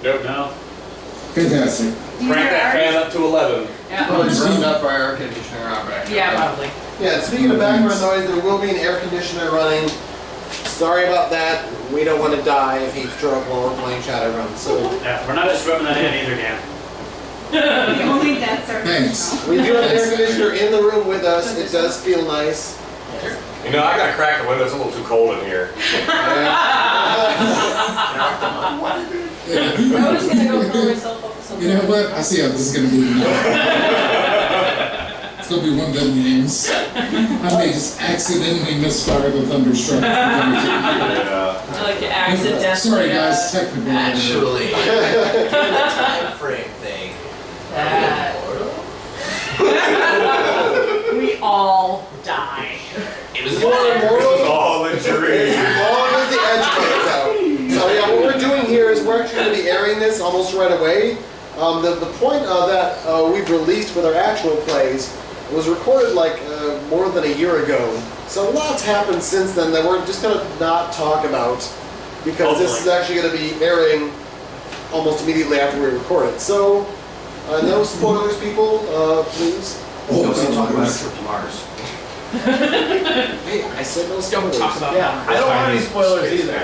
Nope. No. Fantastic. Crank that fan up to 11. Yeah. Probably burned up our air conditioner out back there. Yeah, probably. Yeah, speaking of background noise, there will be an air conditioner running. Sorry about that. We don't want to die of heat stroke while we're playing Shadowrun. So yeah, we're not just rubbing that in either, Dan. Only that's our Thanks. we do have an air conditioner in the room with us. It does feel nice. You know, I gotta crack the window. It's a little too cold in here. I was gonna go throw myself up with something. You know what? I see how this is going to be tonight. It's going to be one of them games. I may just accidentally misfire the Thunderstruck. I like to accidentally. Sorry guys, technical. Actually, the time frame thing. We all die. It was all the dream. As long as the edge comes out. So yeah, what we're doing here is we're actually going to be airing this almost right away. The point that we've released with our actual plays was recorded like more than a year ago. So lots happened since then that we're just going to not talk about because this is actually going to be airing almost immediately after we record it. So no spoilers, people, please. Nobody talk about a trip to Mars. Hey, I said no spoilers. Don't talk about yeah. I don't want any spoilers either.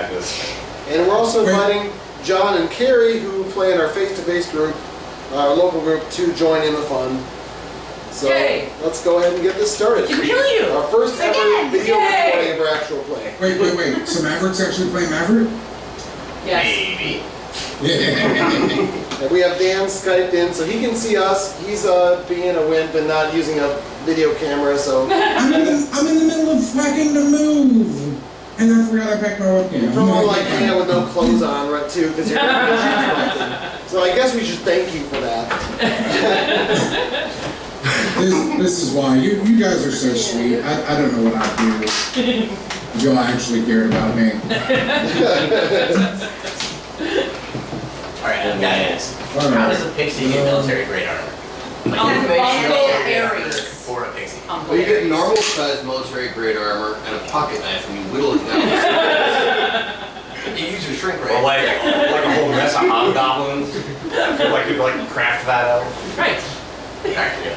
And we're also inviting John and Carrie, who play in our face-to-face group, our local group, to join in the fun. So let's go ahead and get this started. Can kill you! Our first ever video recording of our actual play. Wait. So Maverick's actually playing Maverick? Yes. Maybe. And we have Dan Skyped in, so he can see us. He's being a wimp and not using a video camera, so... I'm in the middle of packing to move! And I forgot I packed my webcam. You're probably like hanging out with no clothes on, right, too, because you're so I guess we should thank you for that. This is why. You guys are so sweet. I don't know what I'd do if y'all actually cared about me. Alright, guys. How does a pixie get military grade armor? Uncle Aries. For a pixie. Well, you get normal size military grade armor and a pocket knife and you whittle it down. You use your shrink ray. Or like a whole mess of hobgoblins. I feel like you could like craft that out. Right. Actually,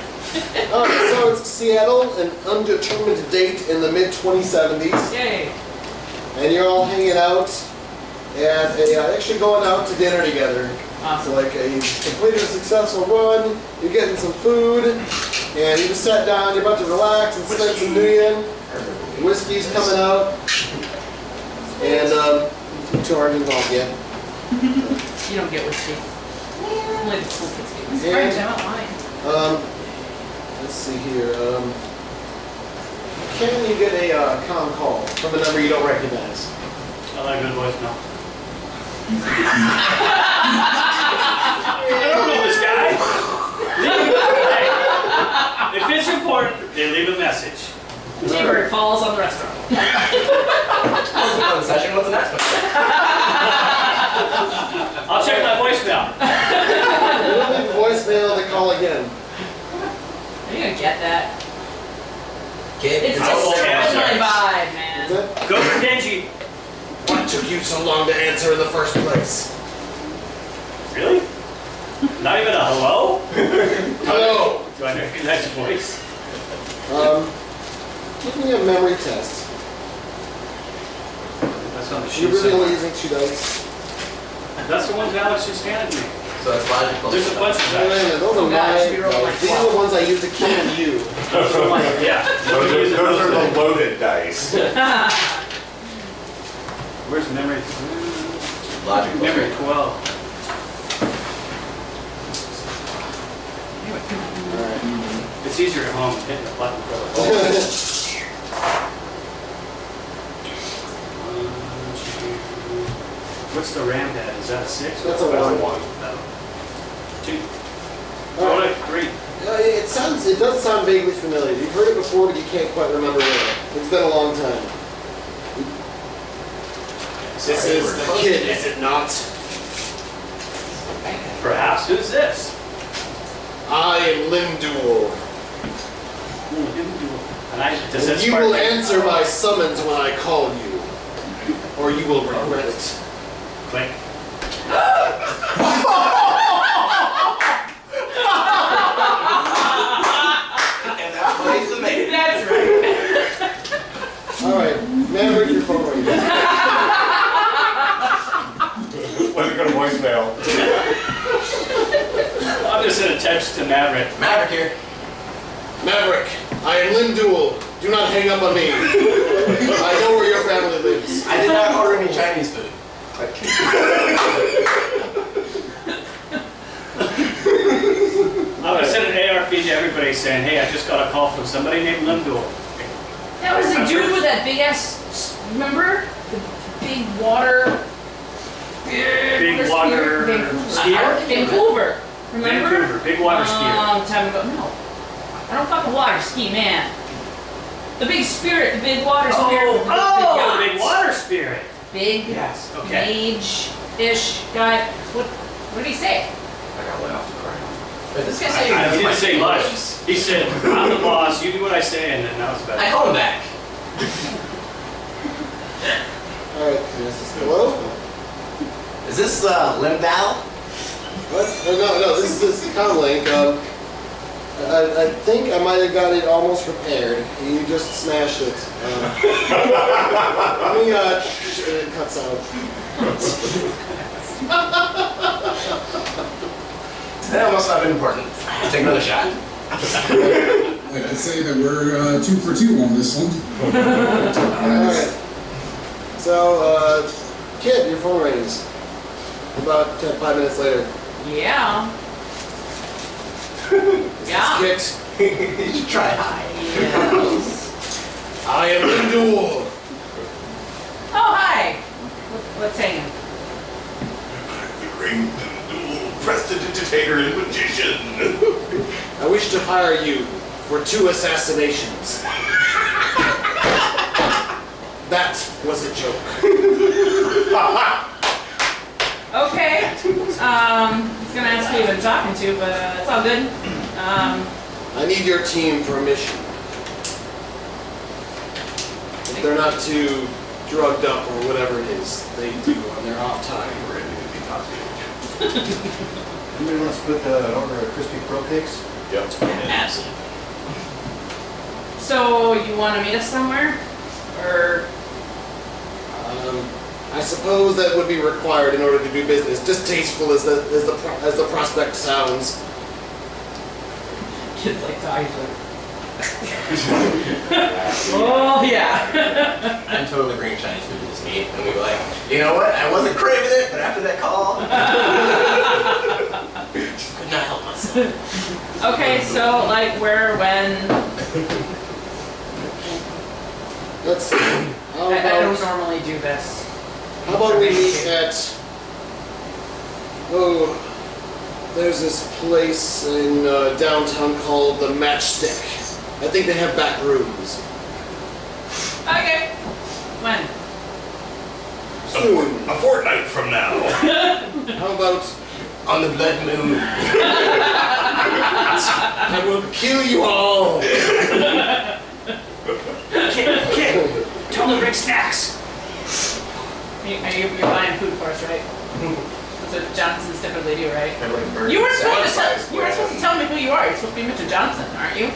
Alright, so it's Seattle, an undetermined date in the mid-2070s. Yay. And you're all hanging out and actually going out to dinner together. Awesome. So like you completed a successful run, you're getting some food, and you just sat down, you're about to relax and spend some Nuyen. Whiskey's coming out, and too hard to involve yet. You don't get whiskey. Only the cool kids get whiskey. French, I don't mind. Let's see here. Can you get a comm call from a number you don't recognize? I like good voicemail. I don't know this guy. If it's important, they leave a message. T-Bird falls on the restaurant. session, what's the next one? I'll check my voicemail. We'll leave a voicemail to call again. Are you gonna get that? It's just a vibe, man. Go for Genji. What took you so long to answer in the first place? Really? Not even a hello? Hello. Do I recognize your voice? Give me a memory test. That's on the You sheet. really only using 2 dice? That's the ones Alex just handed me. So it's logical. There's a bunch of Wait a dice. minute, those are God, these are the ones I use to kill you. Yeah. Those are the loaded dice. Where's memory? Logical. Memory 12. It's easier at home hitting the button for the What's the RAM pad? Is that a 6? That's a 1. Oh. 2. Oh, wait, 3. It does sound vaguely familiar. You've heard it before, but you can't quite remember it. It's been a long time. This is the kid, is it not? Perhaps. Who's this? I am Limduel. Does that You spark will answer my summons when I call you, or you will regret it. Click. Let it go to voicemail. I'm gonna send a text to Maverick. Maverick here. Maverick, I am Linduel. Do not hang up on me. I know where your family lives. I did not order any Chinese food. I'm gonna send an AR feed to everybody saying, hey, I just got a call from somebody named Limdor. That was the dude with that big ass, remember? The big water. Big water skier? Vancouver. Remember? Vancouver, big water skier. Long time ago. No. I don't fucking water ski, man. The big spirit, the big water spirit. with the Oh, big big yachts. water spirit. Big Yes, okay. mage-ish guy. What did he say? I got way off the ground. But this guy I said didn't say much. He said, I'm the boss, you do what I say, and then that was I better. called him back. Alright, hello? Is this Limdal? What? No, this is Comlink. I think I might have got it almost repaired. You just smashed it. Let me, it cuts out. That must not have been important. Take another shot. I'd like to say that we're 2 for 2 on this one. Alright. So, Kid, your phone rings. About 5 minutes later. Yeah. Yeah. Kit, You should try high. Yes. I am Linduel. Oh, hi. What's hanging? Prestidigitator and magician. I wish to hire you for 2 assassinations. That was a joke. Okay. I was gonna ask who you've been talking to, but it's all good. I need your team for a mission. If they're not too drugged up or whatever it is they do on their off time. Ready to be coffee. Anybody want to split the order of crispy pearl cakes? Yep. Absolutely. So you want to meet us somewhere, or I suppose that would be required in order to do business. Distasteful as the prospect sounds. kids like talking to her? Oh yeah. I'm totally bringing Chinese food to this meet, and we were like, you know what? I wasn't craving it, but after that call, just could not help myself. Okay, so like where, when? Let's see. How I don't about, normally do this. how about we meet at... Oh, there's this place in downtown called the Matchstick. I think they have back rooms. Okay. When? Soon. A fortnight from now. How about... On the blood moon. I will kill you all! Kid, tell them to bring snacks. You're buying food for us, right? That's what Johnsons typically do, right? Everybody You weren't supposed to satisfies tell. You weren't supposed to tell me who you are. You're supposed to be Mr. Johnson, aren't you?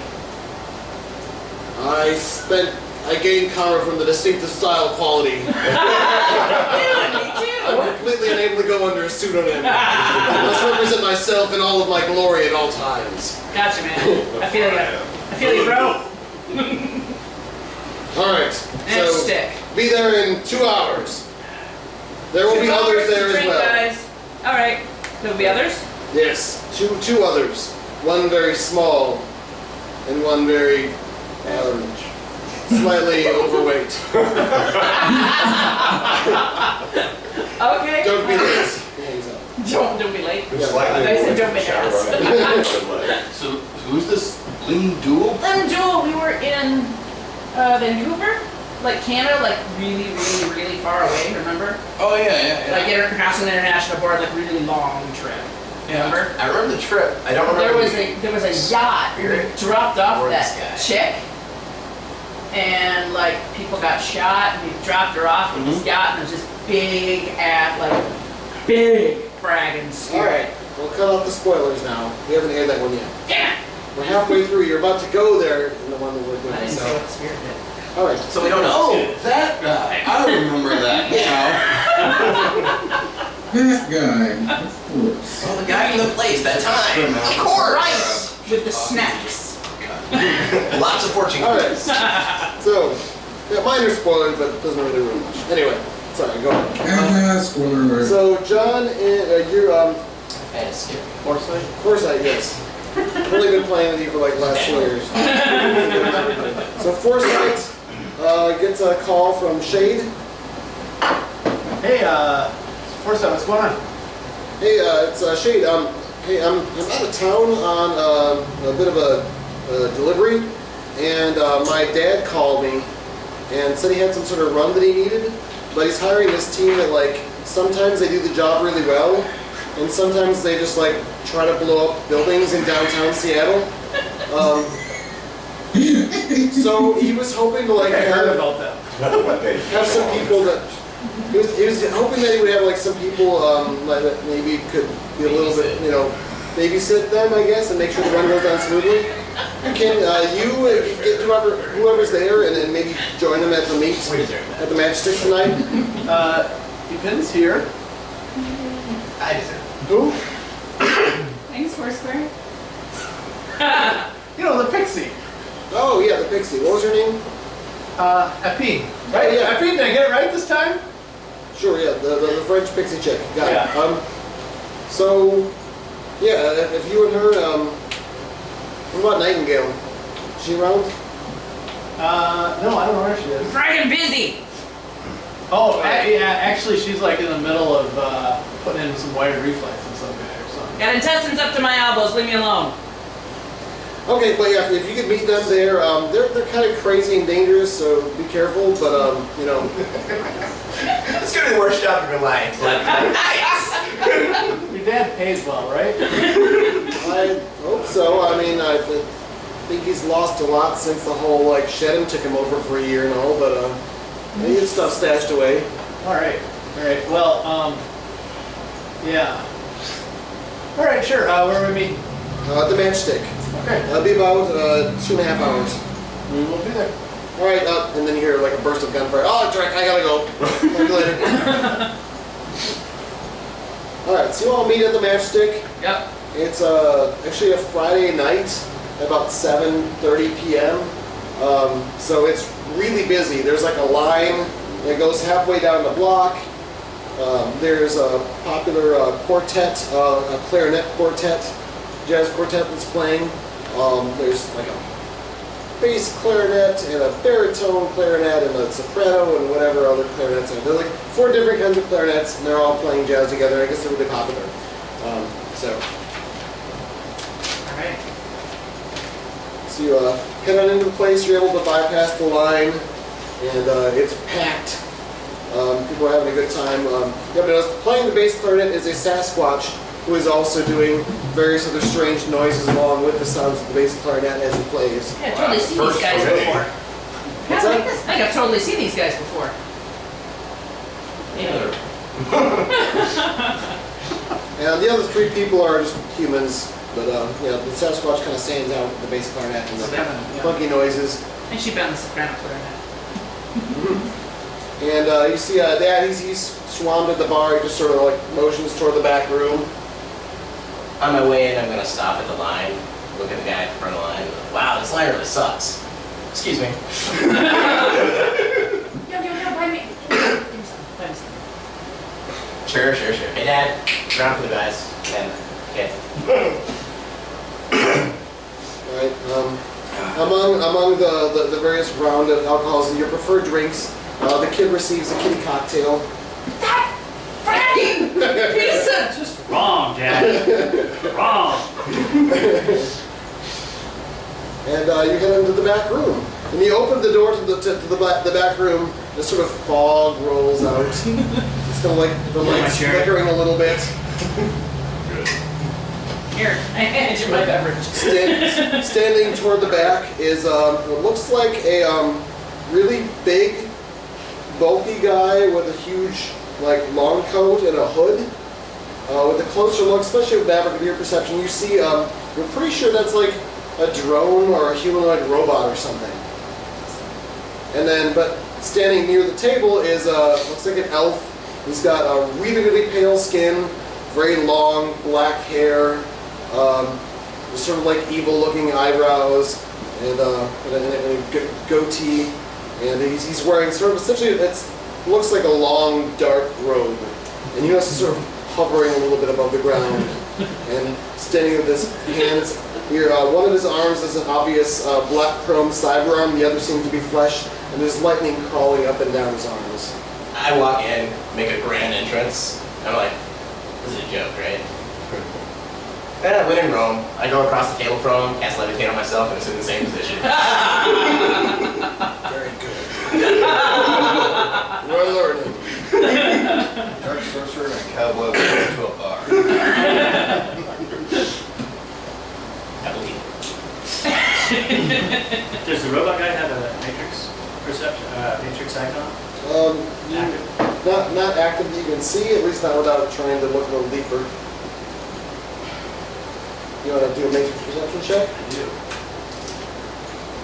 I gained karma from the distinctive style quality. Dude, me I'm too. completely unable to go under a pseudonym. I must represent myself in all of my glory at all times. Gotcha, man. I feel you. I feel you, bro. Alright, And so stick. be there in 2 hours. There will be others there as Drink, well. guys. All right. There will be others. Yes, two others. One very small, and one very slightly overweight. Okay. Don't be late. He hangs up. Don't be late. Yeah. Slightly I said don't overweight make Shadowrun. So, who's this Ling Duel? Then Joel, we were in Vancouver, like Canada, like really, really, really far away. Remember? Oh, yeah. Like crossing the international border, like really long trip. Remember? I remember the trip. I don't remember. There was a yacht. We dropped off Or that this guy. chick, and like people got shot. And we dropped her off with this yacht, and it was this big big fragging spirit. Alright, we'll cut off the spoilers now. We haven't aired that one yet. Damn it! We're halfway through. You're about to go there in the one that we're I doing. didn't So. say what the spirit did. Alright. So we don't know. Oh, that guy. I remember that. Hey, That guy, of course. Oh, the guy in the place that time. Of course. Right. With the snacks. Lots of fortune All right. cookies. So, yeah, minor spoilers, but it doesn't really ruin much. Anyway, sorry, go on. Spoiler alert. So, John, you're Fantasy. Foresight, yes. I've only been playing with you for like the last 2 years. So Foresight gets a call from Shade. Hey, Foresight, what's going on? Hey, it's Shade. Hey, I'm out of town on a bit of a delivery, and my dad called me and said he had some sort of run that he needed, but he's hiring this team that like sometimes they do the job really well, and sometimes they just like try to blow up buildings in downtown Seattle. So he was hoping to like have some people that he was hoping that he would have like some people like that maybe could be a little bit, you know, babysit them, I guess, and make sure the run goes down smoothly. Can you get whoever's there and then maybe join them at the meet at the matchstick tonight? Depends here. I deserve. Who? Thanks, Foursquare. You know, the pixie. Oh yeah, the pixie. What was her name? Epi. Right? Oh, yeah. Epi, did I get it right this time? Sure, yeah, the French pixie chick. Got Yeah. it. So, yeah, if you and her, what about Nightingale? Is she around? No, I don't know where she is. Friggin' busy. Oh, yeah, actually, she's like in the middle of putting in some wired reflex in some guy or something. Got intestines up to my elbows. Leave me alone. Okay, but yeah, if you could meet them there, they're kind of crazy and dangerous, so be careful. But you know, It's gonna be the worst job of your life. Nice. Your dad pays well, right? I hope so. I mean, I think he's lost a lot since the whole like Shedham took him over for a year and all. But he had stuff stashed away. All right. Well, yeah. All right, sure. Where are we meeting? The matchstick. Okay. That'll be about 2.5 hours. We will be there. All right, and then you hear like a burst of gunfire. Oh, Drake, I gotta go. Talk to you later. All right, so you all meet at the Matchstick. Yep. It's actually a Friday night, about 7:30 p.m. So it's really busy. There's like a line that goes halfway down the block. There's a popular quartet, a clarinet quartet, jazz quartet that's playing. There's like a bass clarinet and a baritone clarinet and a soprano and whatever other clarinets are. There's like 4 different kinds of clarinets, and they're all playing jazz together. I guess they're really popular. All right. So you head on into the place. You're able to bypass the line, and it's packed. People are having a good time. Playing the bass clarinet is a Sasquatch who is also doing various other strange noises along with the sounds of the bass clarinet as he plays. Yeah, I've totally seen these guys okay. before. What's Yeah, that? like this. I think I've totally seen these guys before. Yeah. And the other 3 people are just humans, but the Sasquatch kind of stands out with the bass clarinet and the funky noises. And she found the soprano clarinet. And you see Dad, he's swarmed at the bar. He just sort of like motions toward the back room. On my way in, I'm going to stop at the line, look at the guy at the front of the line. Wow, this line really sucks. Excuse me. Yo, buy me. Give me some. Buy me some. Sure. Hey, Dad, round for the guys. And, okay. All right. Among the various round of alcohols and your preferred drinks, the kid receives a kitty cocktail. Frankie! Pizza! Just wrong, Dad. Wrong. And you head into the back room. And you open the door to the back room, and sort of fog rolls out. It's kind of like the lights flickering a little bit. Here, I hand you my beverage. Standing toward the back is what looks like a really big, bulky guy with a huge, like, long coat and a hood. With a closer look, especially with Maverick of your perception, you see, you're pretty sure that's like a drone or a humanoid robot or something. And then, but standing near the table is, looks like an elf He's got a really, really pale skin, very long black hair, sort of like evil-looking eyebrows, and a goatee. And he's wearing sort of essentially it looks like a long dark robe, and he was sort of hovering a little bit above the ground, and standing with his hands here. One of his arms is an obvious black chrome cyber arm. The other seems to be flesh, and there's lightning crawling up and down his arms. I walk in, make a grand entrance, and I'm like, this is a joke, right? And I win in Rome. I go across the table from him, cast levitate on myself, and it's in the same position. Very good. We're learning. Dark sorcerer and a cowboy went to a bar. I believe it. Does the robot guy have a matrix perception, matrix icon? Active? Not active that you can see, at least not without trying to look a little deeper. You want to do a matrix perception check? I do.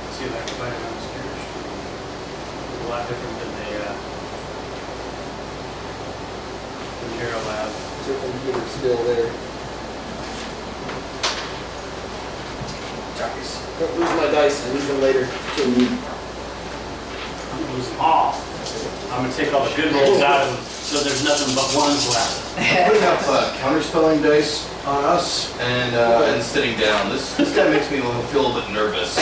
Let's see if I can find it on the screen. It's a lot different than the Hero Lab. Is your computer still there? Dice. Don't lose my dice, I need them later. I'm gonna lose them all. I'm gonna take all the good rolls out of them, so there's nothing but ones left. Putting up counterspelling dice on us and sitting down. This guy makes me feel a little bit nervous.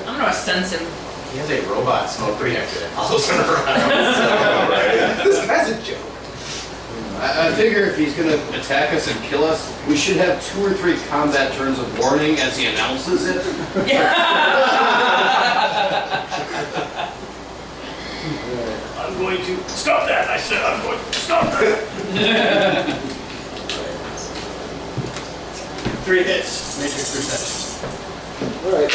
I'm gonna sense him. He has a robot smoke detector that follows him around. This guy's a joke. I figure if he's going to attack us and kill us, we should have 2 or 3 combat turns of warning as he announces it. I'm going to stop that. I said I'm going to stop that. 3 hits. Matrix perception. All right.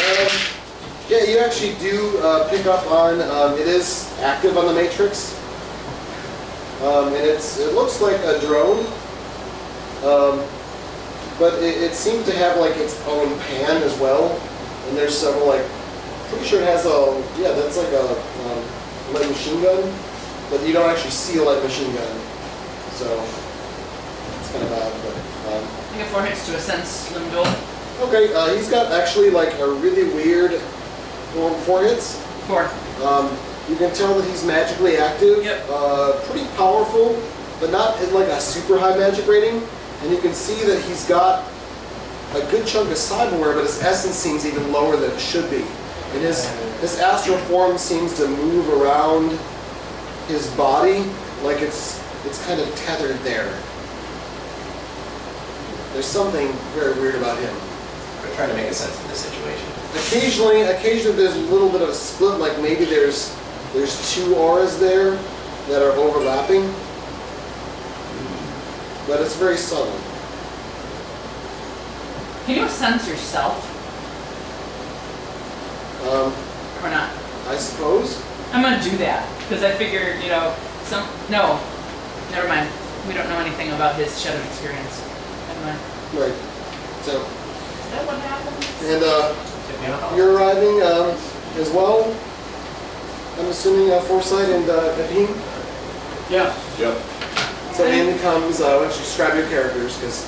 Yeah, you actually do pick up on it is active on the matrix, and it looks like a drone, but it seems to have like its own pan as well, and there's several like pretty sure it has that's like a light machine gun, but you don't actually see a light machine gun, so it's kind of odd. But I get 4 hits to a sense limbo. okay, he's got actually like a really weird 4 hits. 4. You can tell that he's magically active, Yep. pretty powerful, but not in like a super high magic rating. And you can see that he's got a good chunk of cyberware, but his essence seems even lower than it should be. And his astral form seems to move around his body like it's kind of tethered there. There's something very weird about him. We're trying to make a sense of this situation. Occasionally there's a little bit of a split, like maybe there's 2 auras there that are overlapping, but it's very subtle. Can you sense yourself or not? I suppose. I'm gonna do that because I figured, no, never mind. We don't know anything about his Shadow experience. Never mind. Right. So, Is that what happened? and you're arriving as well. I'm assuming Foresight and Naveen. Yeah. Yep. So Andy comes. Why don't you describe your characters? Because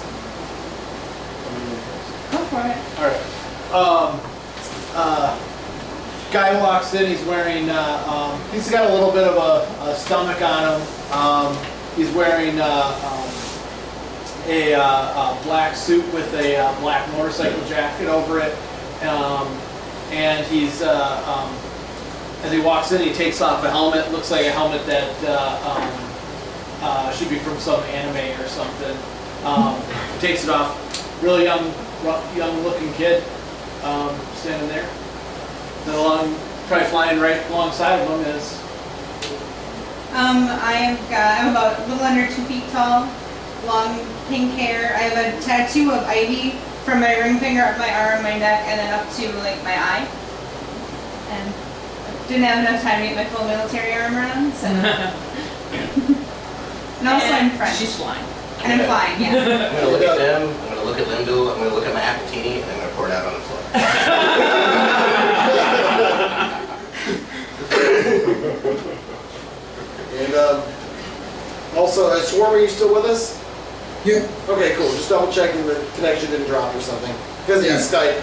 Go for it. Alright. Guy walks in, he's wearing, he's got a little bit of a stomach on him. He's wearing a black suit with a black motorcycle jacket over it. And he's, as he walks in, he takes off a helmet. Looks like a helmet that should be from some anime or something. Takes it off. Really young looking kid standing there. Then probably flying right alongside of him is. I'm about a little under 2 feet tall, long pink hair. I have a tattoo of ivy from my ring finger up my arm, my neck, and then up to like my eye. And didn't have enough time to get my full military armor on, so. And also I'm French. She's flying. And I'm flying, yeah. I'm gonna look at them, I'm gonna look at Limdu, I'm gonna look at my appletini, and I'm gonna pour it out on the floor. and Also, Swarm, are you still with us? Yeah. Okay, cool. Just double checking the connection didn't drop or something. Because it's Skype.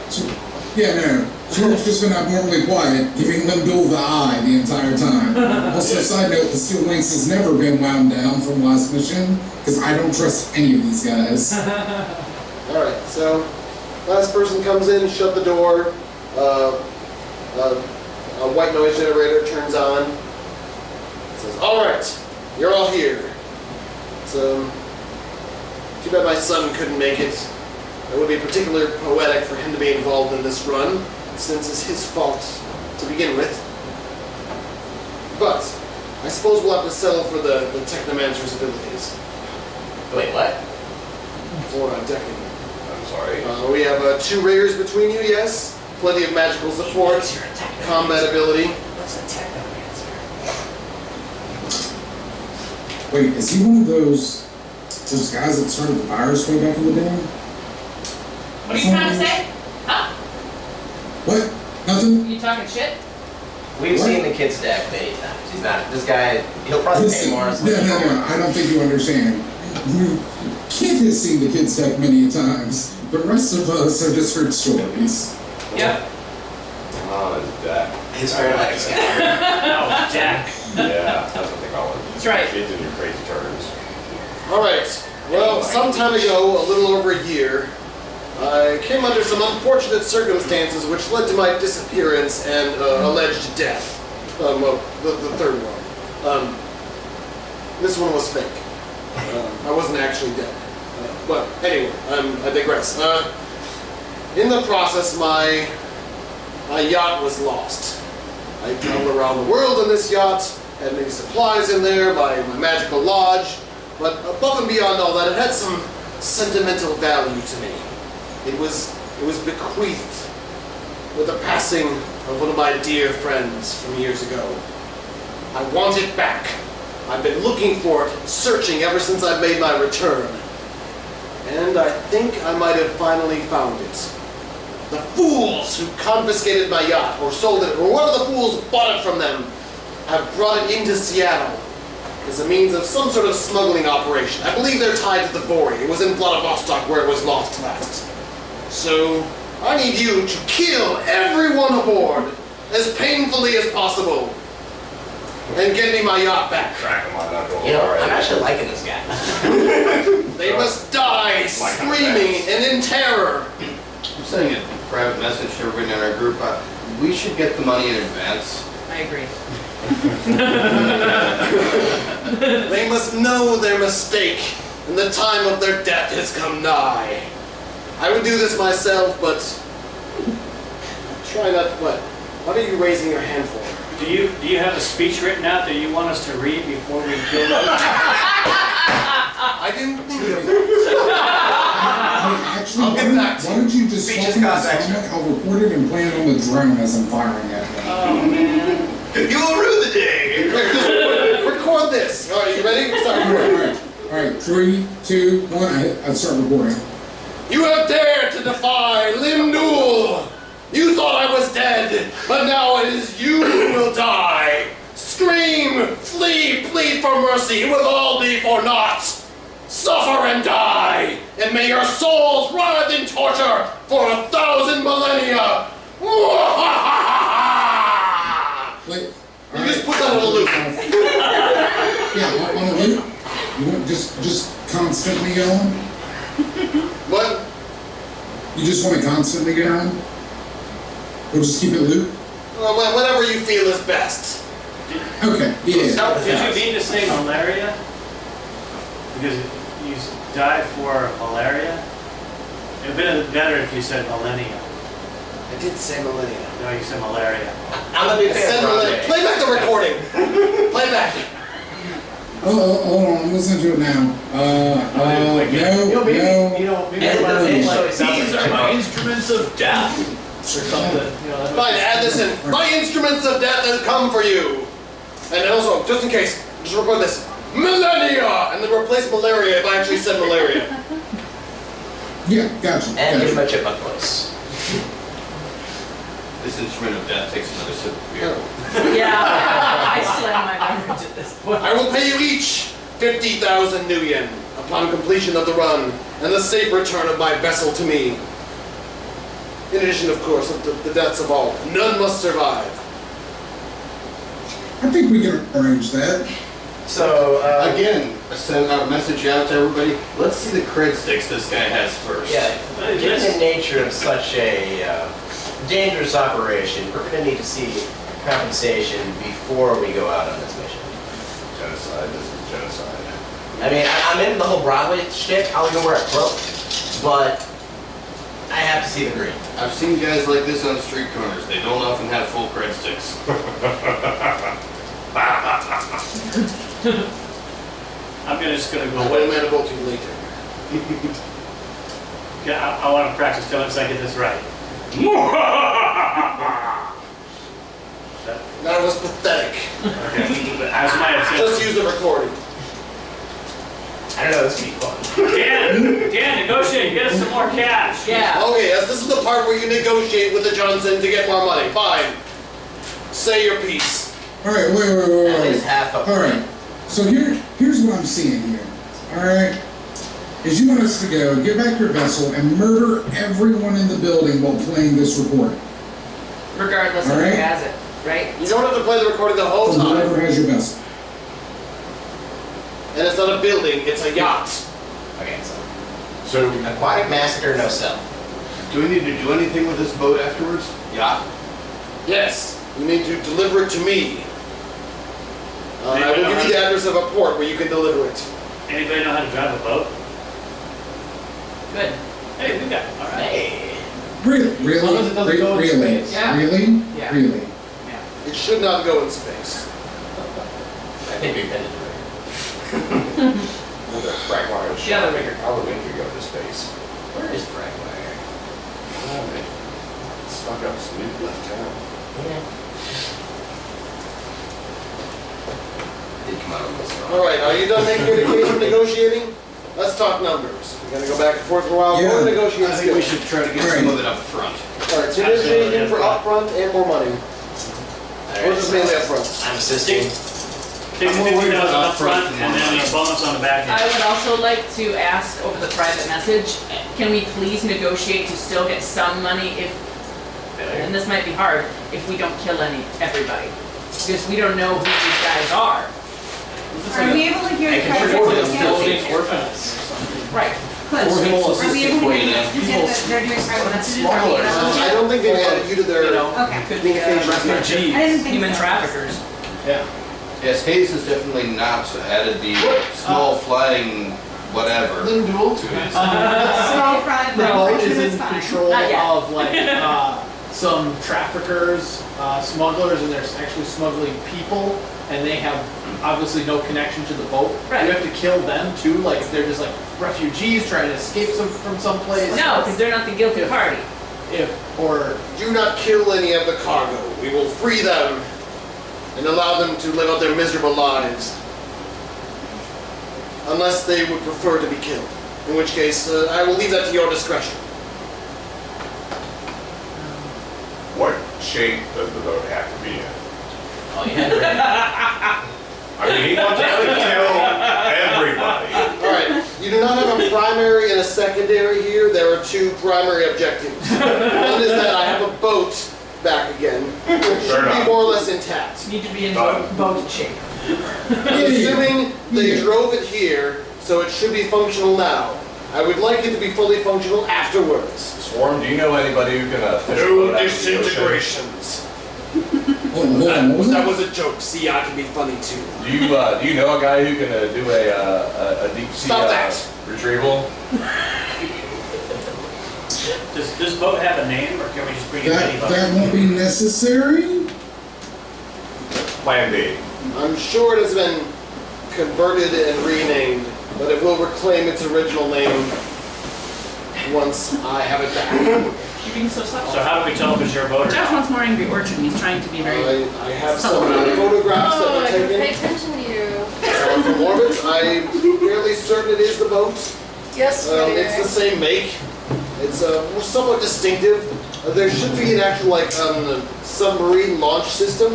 Yeah, no. George just been abnormally quiet, giving Limdul the eye the entire time. Also, side note, the Steel Lynx has never been wound down from last mission, because I don't trust any of these guys. Alright, so last person comes in, shut the door, a white noise generator turns on. It says, alright, you're all here. So, too bad my son couldn't make it. It would be particularly poetic for him to be involved in this run, since it's his fault to begin with. But, I suppose we'll have to settle for the Technomancer's abilities. Wait, what? For decking. I'm sorry. We have 2 rares between you, yes. Plenty of magical support, combat ability. What's a technomancer? Wait, is he one of those guys that started the virus way back in the day? What are you trying to say? Huh? What? Nothing? You talking shit? We've What? seen the kid's deck many times. He's not, this guy, he'll probably pay more. No, I don't think you understand. Kid has seen the kids' deck many times. The rest of us have just heard stories. Yep. Oh, Jack. His paramedics guy. Oh, Jack. Yeah, that's what they call it. That's right. Kids in your crazy turns. Alright, well, some time ago, a little over a year, I came under some unfortunate circumstances which led to my disappearance and alleged death. Well, the third one. This one was fake. I wasn't actually dead. But anyway, I digress. In the process, my yacht was lost. I traveled around the world in this yacht, had many supplies in there, my magical lodge, but above and beyond all that, it had some sentimental value to me. It was bequeathed with the passing of one of my dear friends from years ago. I want it back. I've been looking for it, searching ever since I made my return. And I think I might have finally found it. The fools who confiscated my yacht, or sold it, or whoever the fools bought it from them, have brought it into Seattle as a means of some sort of smuggling operation. I believe they're tied to the Vori. It was in Vladivostok where it was lost last. So, I need you to kill everyone aboard as painfully as possible and get me my yacht back. Track him on that door. You know, I'm actually liking this guy. They must die screaming and in terror. I'm sending a private message to everybody in our group. We should get the money in advance. I agree. They must know their mistake, and the time of their death has come nigh. I would do this myself, but try not. What are you raising your hand for? Do you have a speech written out that you want us to read before we kill them? I didn't think of that. Actually, I'll get back to why don't you just Speeches talk about cost extra. I'll record it and plan it on the drone as I'm firing at them. Oh man. You will rue the day! Record this. All right, you ready? Start recording. All right, 3, 2, 1, I start recording. You have dared to defy Limdul! You thought I was dead, but now it is you who will die! Scream, flee, plead for mercy, it will all be for naught! Suffer and die, and may your souls writhe in torture for 1,000 millennia! Wait. You just put that on a loop. Yeah, on a loop. You want just constantly going? What? You just want to constantly go on? Or just keep it loop? Whatever you feel is best. Okay, yeah. Did you mean to say malaria? Because you died for malaria? It would have been better if you said millennia. I did say millennia. No, you said malaria. I'm a big I fan said of millennia. Broadway. Play back the recording. Play back. Oh, hold on, I'm listening to it now. No. maybe These are my instruments of death. Or something. Fine, add this in. My instruments of death have come for you. And also, just in case, just record this. Millennia! And then replace malaria if I actually said malaria. Yeah, gotcha. And give him gotcha. a chipmunk voice. This instrument of death takes another sip of beer. Yeah. I slam my beverage at this point. I will pay you each 50,000 new yen upon completion of the run, and the safe return of my vessel to me. In addition, of course, of the deaths of all. None must survive. I think we can arrange that. So, Again, I send out a message out to everybody. Let's see the cred sticks this guy has first. yeah, given the nature of such a dangerous operation, we're going to need to see compensation before we go out on this mission. Genocide, this is genocide. I mean, I'm into the whole Broadway shtick. I'll even wear a cloak, but I have to see the green. I've seen guys like this on street corners. They don't often have full cred sticks. I'm just gonna go I with. will man about you later. Yeah, I want to practice till I get this right. That was pathetic. Okay, but as my Just attempt. use the recording. I don't know, this could be fun. Dan, negotiate, get us some more cash. Yeah. Okay, yes, this is the part where you negotiate with the Johnson to get more money. Fine. Say your piece. All right, wait. At least half of All right. So here's what I'm seeing here. All right, is you want us to go get back your vessel and murder everyone in the building while playing this recording. Regardless of who Alright. has it, right? You don't have to play the recording the whole Or time. whoever has your vessel. And it's not a building, it's a yacht. Okay, so So, aquatic massacre, no stealth. Do we need to do anything with this boat afterwards? Yeah. Yes, you need to deliver it to me. I will give you the address of a port where you can deliver it. Anybody know how to drive a boat? Good. Hey, we got it. All right. Hey. Really? As long as it doesn't go in Really? space. Yeah. Really? Yeah. Really? It should not go in space. I think we've ended the with a frag wire The other rigger. How would we could go to space? Where is Fragwire? Stuck up, so we left town. Yeah. Did come out on this wrong. Alright, are you done making your case for negotiating? Let's talk numbers. We're gonna go back and forth for a while. Yeah. More negotiating I think we skills. should try to get some of it up front. Alright, so you're negotiating for upfront and more money. Or Alright, just mainly upfront. I'm assisting. 50,000 up front and then a bonus on the back I end. would also like to ask over the private message, can we please negotiate to still get some money if, and this might be hard, if we don't kill everybody? Because we don't know who these guys are. Are we able to hear I the can private afford message? it. Building orphans. Right. Cliff, Or are whole we able to hear the assistant messages that they're doing private messages? Are we Smaller. able to I don't think they've added you to their You know, Okay. could be communications. Refugees. I didn't think human so. traffickers. Yeah. Yes, Hayes has definitely not added the small flying whatever to his. Small front, The boat operation is is in fine. control Not yet. of like some traffickers, smugglers, and they're actually smuggling people, and they have obviously no connection to the boat. Right. You have to kill them too, like if they're just like refugees trying to escape from someplace. No, because they're not the guilty If- party. Or Do not kill any of the cargo. We will free them and allow them to live out their miserable lives. Unless they would prefer to be killed. In which case, I will leave that to your discretion. What shape does the boat have to be in? Oh, you had it ready. I mean, he wants to kill everybody. Alright, you do not have a primary and a secondary here. There are two primary objectives. One is that I have a boat back again, which should be enough. more or less intact. Need to be in Done. boat shape. Assuming they Yeah. drove it here, so it should be functional now. I would like it to be fully functional afterwards. Swarm, do you know anybody who can fish a No boat out of the ocean? disintegrations. Hold on, what was That that? was a joke. See, I can be funny too. Do you know a guy who can do a deep sea Stop that. retrieval? Does this boat have a name, or can we just bring in any boat? That won't be necessary. Plan B. I'm sure it has been converted and renamed, but it will reclaim its original name once I have it back. You're being so subtle. So how do we tell if it's your boat or Josh not? wants more Angry Orchard, and he's trying to be very... I have some photographs that were taken Pay attention to you. from orbit. I'm fairly certain it is the boat. Yes, It's the same make. It's somewhat distinctive. There should be an actual submarine launch system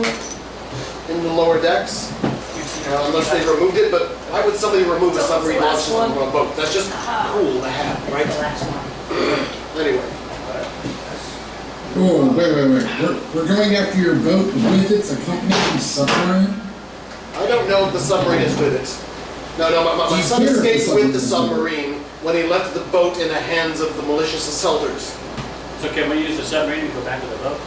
in the lower decks. unless they removed it, but why would somebody remove a submarine launch system from a boat? That's just cool to have, right? Anyway. Oh, wait. We're going after your boat with its accompanying submarine? I don't know if the submarine is with it. No, my son escaped with the submarine when he left the boat in the hands of the malicious assaulters. So can we use the submarine and go back to the boat?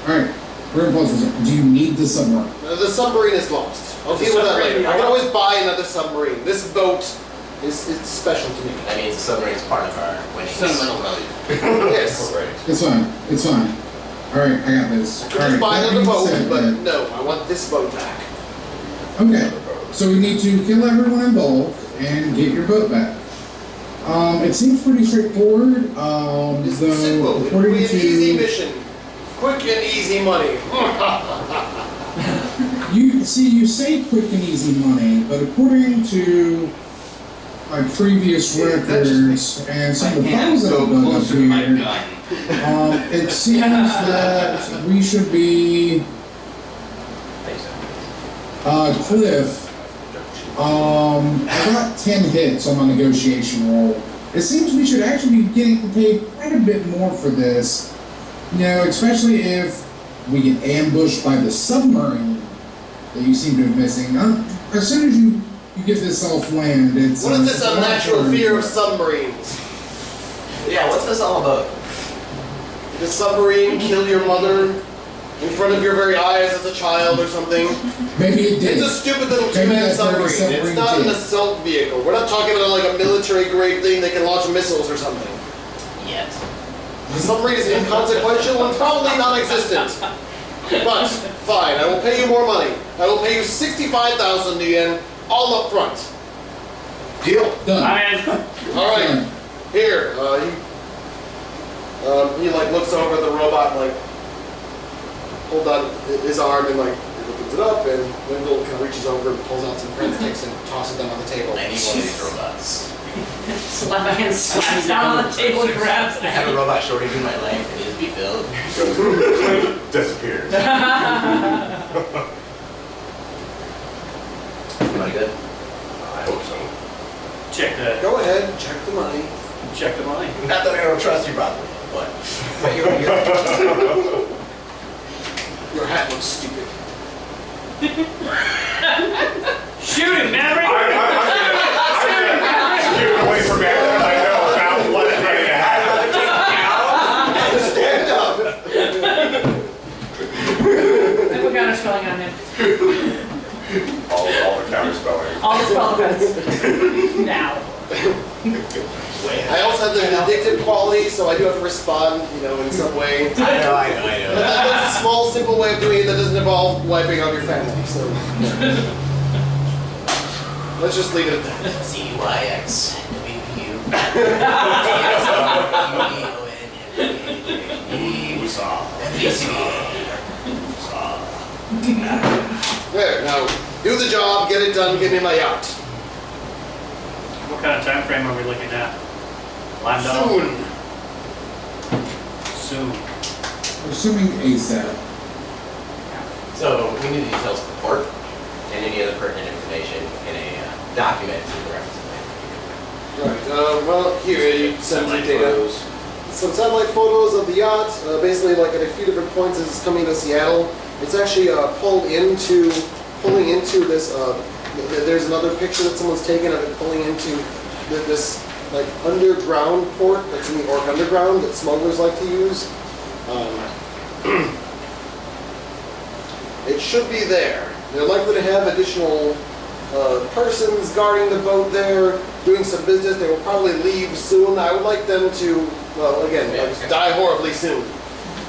Alright, we're gonna pause this. Do you need the submarine? The submarine is lost. I'll deal with that later. I can always buy another submarine. This boat is special to me. That means the submarine is part of our winnings. Sentimental value. Yes. It's fine. Alright, I got this. I could just buy another boat, but no, I want this boat back. Okay, so we need to kill everyone involved and get your boat back. It seems pretty straightforward. It's Though simple. It will according be an to easy mission. Quick and easy money. you say quick and easy money, but according to my previous records and some of the files that I've dug up here, it seems that we should be Cliff. I got 10 hits on my negotiation roll. It seems we should actually be getting paid quite a bit more for this. You know, especially if we get ambushed by the submarine that you seem to be missing. As soon as you get this off land, it's... What is this unnatural fear of submarines? Yeah, what's this all about? Did the submarine kill your mother in front of your very eyes as a child or something? Maybe it did. It's a stupid little two-man submarine. It's not an assault vehicle. We're not talking about like a military-grade thing that can launch missiles or something. Yet. The submarine is inconsequential and probably non-existent. But, fine, I will pay you more money. I will pay you 65,000 yen, all up front. Deal? Done. Alright, here, he like looks over at the robot, like, hold on his arm and like, he opens it up, and Wendell kind of reaches over and pulls out some breadsticks and tosses them on the table. I need one of these robots. Slaps down on the table and grabs I have a robot shortage in my life, it needs to be filled. Disappears. Am I good? I hope so. Check the Go ahead, check the money. money. Not that I don't trust you, probably, but Your hat looks stupid. Shoot him, Maverick! I'm gonna away from that. I know about what's ready to happen. Stand up! I put counter spelling on him. All the counter spelling. All the spell effects. Now. I also have the addictive quality, so I do have to respond, in some way. I know. That's a small, simple way of doing it that doesn't involve wiping out your family, so... Let's just leave it at that. C-Y-X W-U. There, now, do the job, get it done, give me my yacht. What kind of time frame are we looking at? Lined up? Soon. We're assuming ASAP. So, we need the details of the port and any other pertinent information in a document to the reference. Right, well, here, you send me data. Some satellite photos of the yacht, basically like at a few different points as it's coming to Seattle. It's actually pulling into this, there's another picture that someone's taken of it pulling into this like underground port that's in the Orc Underground that smugglers like to use. It should be there. They're likely to have additional persons guarding the boat there, doing some business. They will probably leave soon. I would like them to, well, again, die horribly soon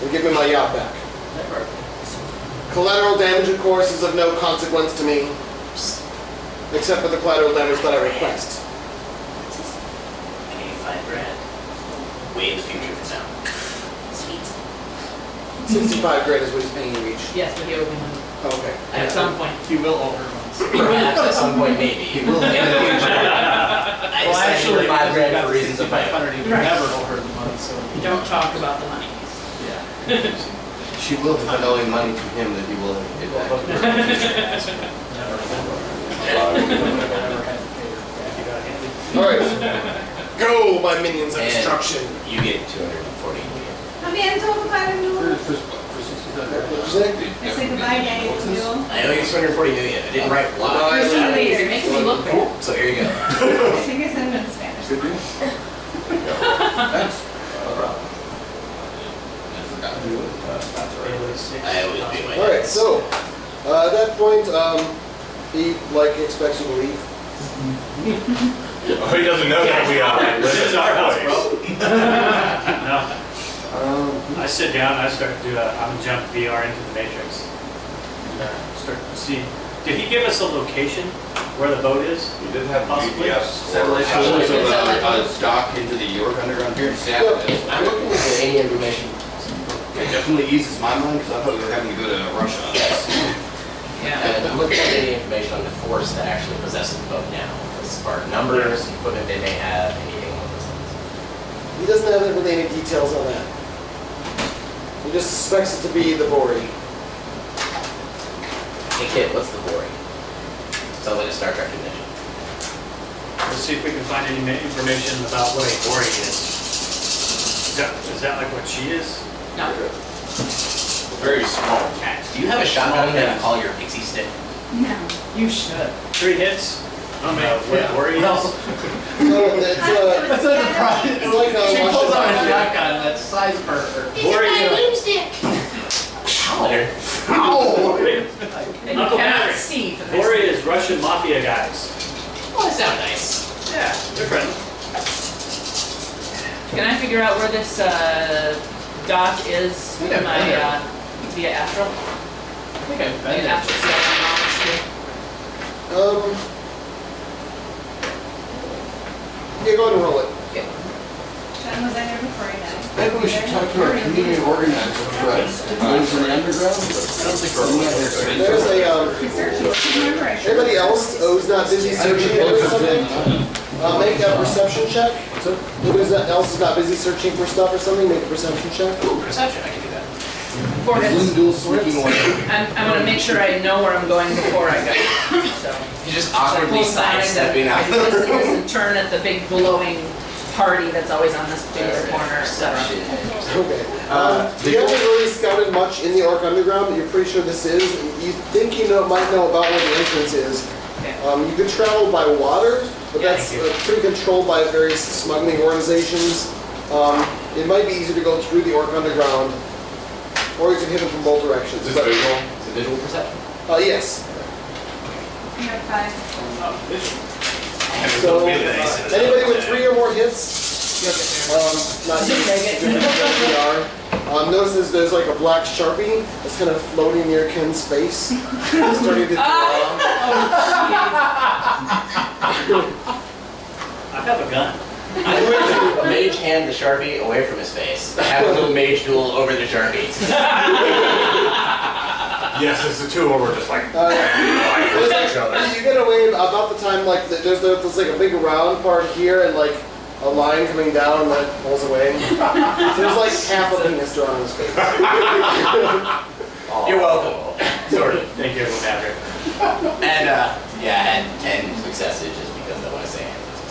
and give me my yacht back. Collateral damage, of course, is of no consequence to me, except for the collateral damage that I request. 85 grand. Way in the future from now. Sweet. 65 grand is what he's paying you each. Yes, but he owes me money. Oh, okay. At some point. He will over once. Perhaps at some point, maybe. He will in the future. I Well, decided actually, 5 grand got for reasons of my own. 500, he Right. never over the money, so. Don't talk about the money. Yeah. She will, if I owing money to him that he will give back to her. Never. Alright. Go, my minions of And destruction. You get 240 million. Aviento goodbye to you. What'd you say? I said goodbye, Danny. I know you 240 million. I didn't write No, why. I- You're making me look bad. So here you go. I think I said it in Spanish. Good deal. Thanks. No problem. I always do my Alright, so, at that point, he, expects you to leave. Oh, he doesn't know that we are. This is our house, bro. Um, I sit down and I start to do I'm gonna jump VR into the Matrix. Start to see. Did he give us a location where the boat is? You didn't have Possibly. GPS. Satellite photos of a dock into the York Underground here in Seattle. I'm looking for any information. It definitely eases my mind because I thought we were having to go to Russia on this. And I'm looking at any information on the force that actually possesses the boat now. As far as numbers, equipment they may have, anything along those lines. he doesn't have really any details on that. He just suspects it to be the Vori. Hey kid, what's the Vori? Sounds like a Star Trek condition. Let's see if we can find any information about what a Ori is. Is that like what she is? No. Very small cat. Do you have a shotgun that you call your pixie stick? No. You should. 3 hits? I don't know what Ori is. No, it's That's a surprise. It's like a She pulls out a Russian- shotgun that's size for her. Ori, Paladin. Ow! And you Uncle cannot Patrick. see for the Ori is Russian mafia guys. Oh, that sounds nice. Yeah, they're friendly. Can I figure out where this dock is Yeah, in my yeah. via Astral? I think I've Like been an Astral see how my mom's here. Yeah, go ahead and roll it. Sean was there before he died. Maybe we should talk to our community organizer for those in the underground. There's a, He's searching. Remember, I showed anybody you. else who's not busy searching for something, make a perception check. Anybody else is not busy searching for stuff or something, make a perception check. Ooh, perception, I can do that. 4 hits. Lindell sneaking away. I'm gonna make sure I know where I'm going before I go. So. You're just awkwardly Pull aside sidestepping out. and turn at the big glowing party that's always on this particular corner, etc. Okay. You haven't really scouted much in the Orc Underground, but you're pretty sure this is. You think you might know about where the entrance is. Okay. You could travel by water, but Yeah, that's pretty controlled by various smuggling organizations. It might be easier to go through the Orc Underground, or you can hit them from both directions. Is this visual? It's a visual perception. Yes. You have 5. So, anybody with 3 or more hits, not you, notices there's like a black Sharpie that's kind of floating near Ken's face. It's starting to draw. I have a gun. I'm going to mage hand the Sharpie away from his face. Have a little mage duel over the Sharpie. Yes, it's the two where we're just like, There's like, you get away about the time there's like a big round part here and like a line coming down and that pulls away. So there's like half a penis drawn on his face. You're welcome. Sort of. Thank you, Uncle Patrick. And yeah, I had 10 successes just because I want to say it.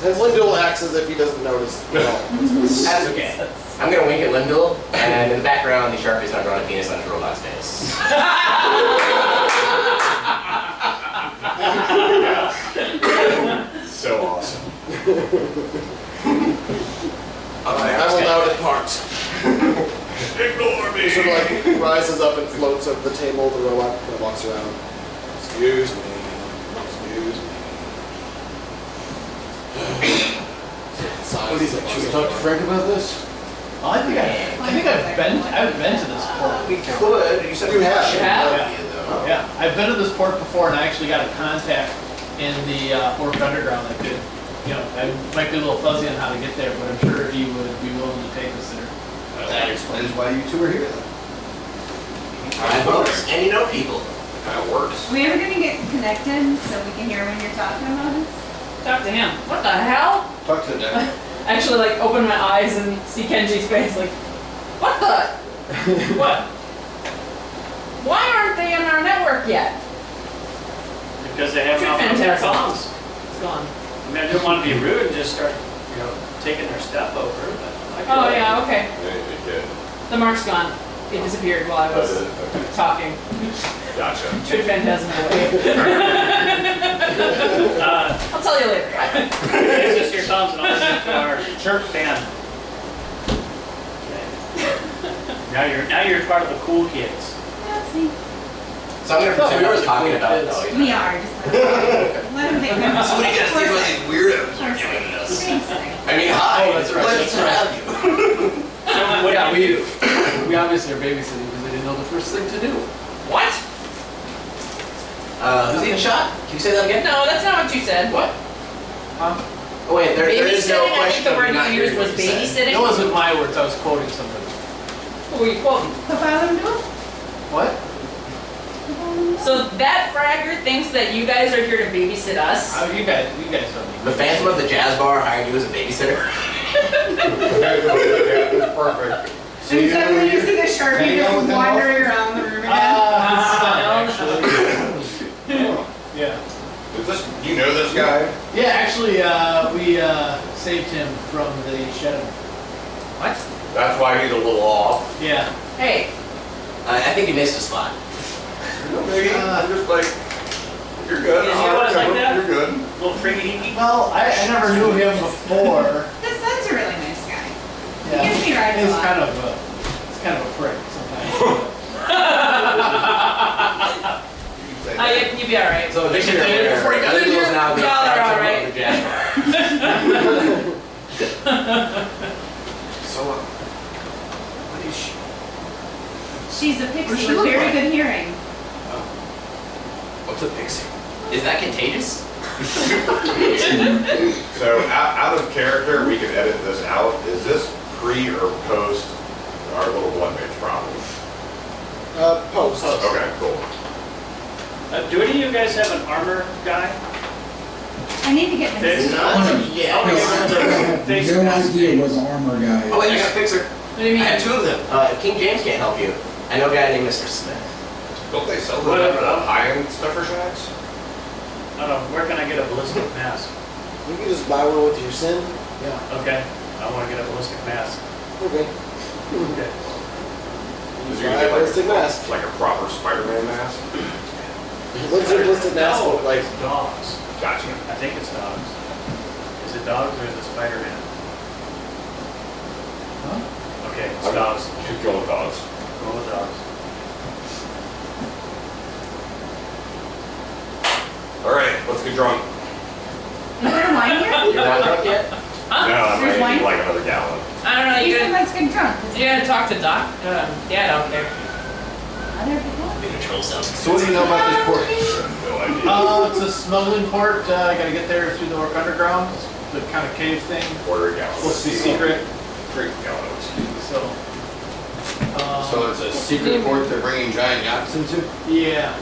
And Lindell acts as if he doesn't notice at all. That's okay. I'm gonna wink at Lindell, and in the background, the Sharpie's gonna draw a penis on his robot's face. so awesome. I will now depart. Ignore me. He sort of like rises up and floats over the table. The robot kind of walks around. Excuse me. Excuse me. What do you think? Should we talk to Frank about this? I think I've been to this port. We could. You said You have. should Yeah. you, though. Yeah, I've been to this port before, and I actually got a contact in the Orc Underground that could, I might be a little fuzzy on how to get there, but I'm sure he would be willing to take us there. That explains why you two are here then. That works. And you know people. That works. Are we ever gonna get connected so we can hear when you're talking about it? Talk to him. What the hell? Talk to the deck. Actually, like, open my eyes and see Kenji's face, like, what the? What? Why aren't they in our network yet? because they have True enough of their phantasm. comms. It's gone. I mean, I didn't want to be rude and just start, taking their stuff over, but I could. Oh, yeah, okay. It did. The mark's gone. It disappeared while I was Okay. talking. Gotcha. True phantasm away. I'll tell you later. Access your comms and I'll listen to our church band. Okay. Now you're part of the cool kids. So I'm gonna pretend I was talking about it. Oh, We are, just let them think they're. So what do you guys think about these weirdos are doing this? I mean, hi. Oh, that's right, Let's that's right. have you. So what Yeah, do you do? we obviously are babysitting because they didn't know the first thing to do. What? Who's eating shot? Can you say that again? No, that's not what you said. What? Oh wait, there is no Babysitting, I question. think the of word not you used hearing was what you said. It babysitting. wasn't my words, I was quoting somebody. Who were you quoting? The father do it? What? So that fragger thinks that you guys are here to babysit us. You guys don't need The Phantom of the Jazz Bar hired you as a babysitter? Perfect. And suddenly you see the Sharpie hang out just with them wandering around the room again. actually. Yeah. Is this, you know this guy? Yeah, actually, we saved him from the shadow. What? That's why he's a little off. Yeah. Hey, I think you missed a spot. No, maybe. I'm just like, you're good. Is he always like that? You're good. Little freaky deaky? Well, I never knew him before. His son's a really nice guy. Yeah. He gives me rides a He's lot. kind of a prick sometimes. you'd be alright. So this year, Before he got in here, now the y'all are Phantom alright. of the Jazz Bar. So, what is she? She's a What does pixie she with look very like? good hearing. What's a pixie? Is that contagious? So, out of character, we can edit this out. Is this pre or post our little one-page problem? Post. Okay, cool. Do any of you guys have an armor guy? I need to get him. Fixed? suit. Yeah. Oh, No, yeah. I have Face no mask. idea what the armor guy is. Oh wait, I got a fixer. What do you I mean? have two of them. King James can't help you. I know a guy named Mr. Smith. Don't they sell What them at about- high-end stuffer shacks? I don't know, where can I get a ballistic mask? You can just buy one with your sin. Okay, I want to get a ballistic mask. Okay. Okay. Is you Buy gonna a get ballistic mask. like a proper Spider-Man mask? What's your ballistic mask look like? It's dogs. Gotcha. I think it's dogs. Is it dogs or is it Spider-Man? Huh? Okay, it's dogs. Keep going with dogs. Go with dogs. All right, let's get drunk. Is there wine here? You're not drunk yet? Huh? No, I There's might need wine? like another gallon. I don't know. You You said gotta, let's get drunk. you gotta talk to Doc, Dad out there. Other people? The control sounds. So what do you know about this port? No idea. It's a smuggling port. I gotta get there through the Orc Underground, the kind of cave thing. Order a gallon. Supposed to be secret. Drink a gallon of whiskey. So. So it's a secret port they're bringing giant yachts into? Yeah.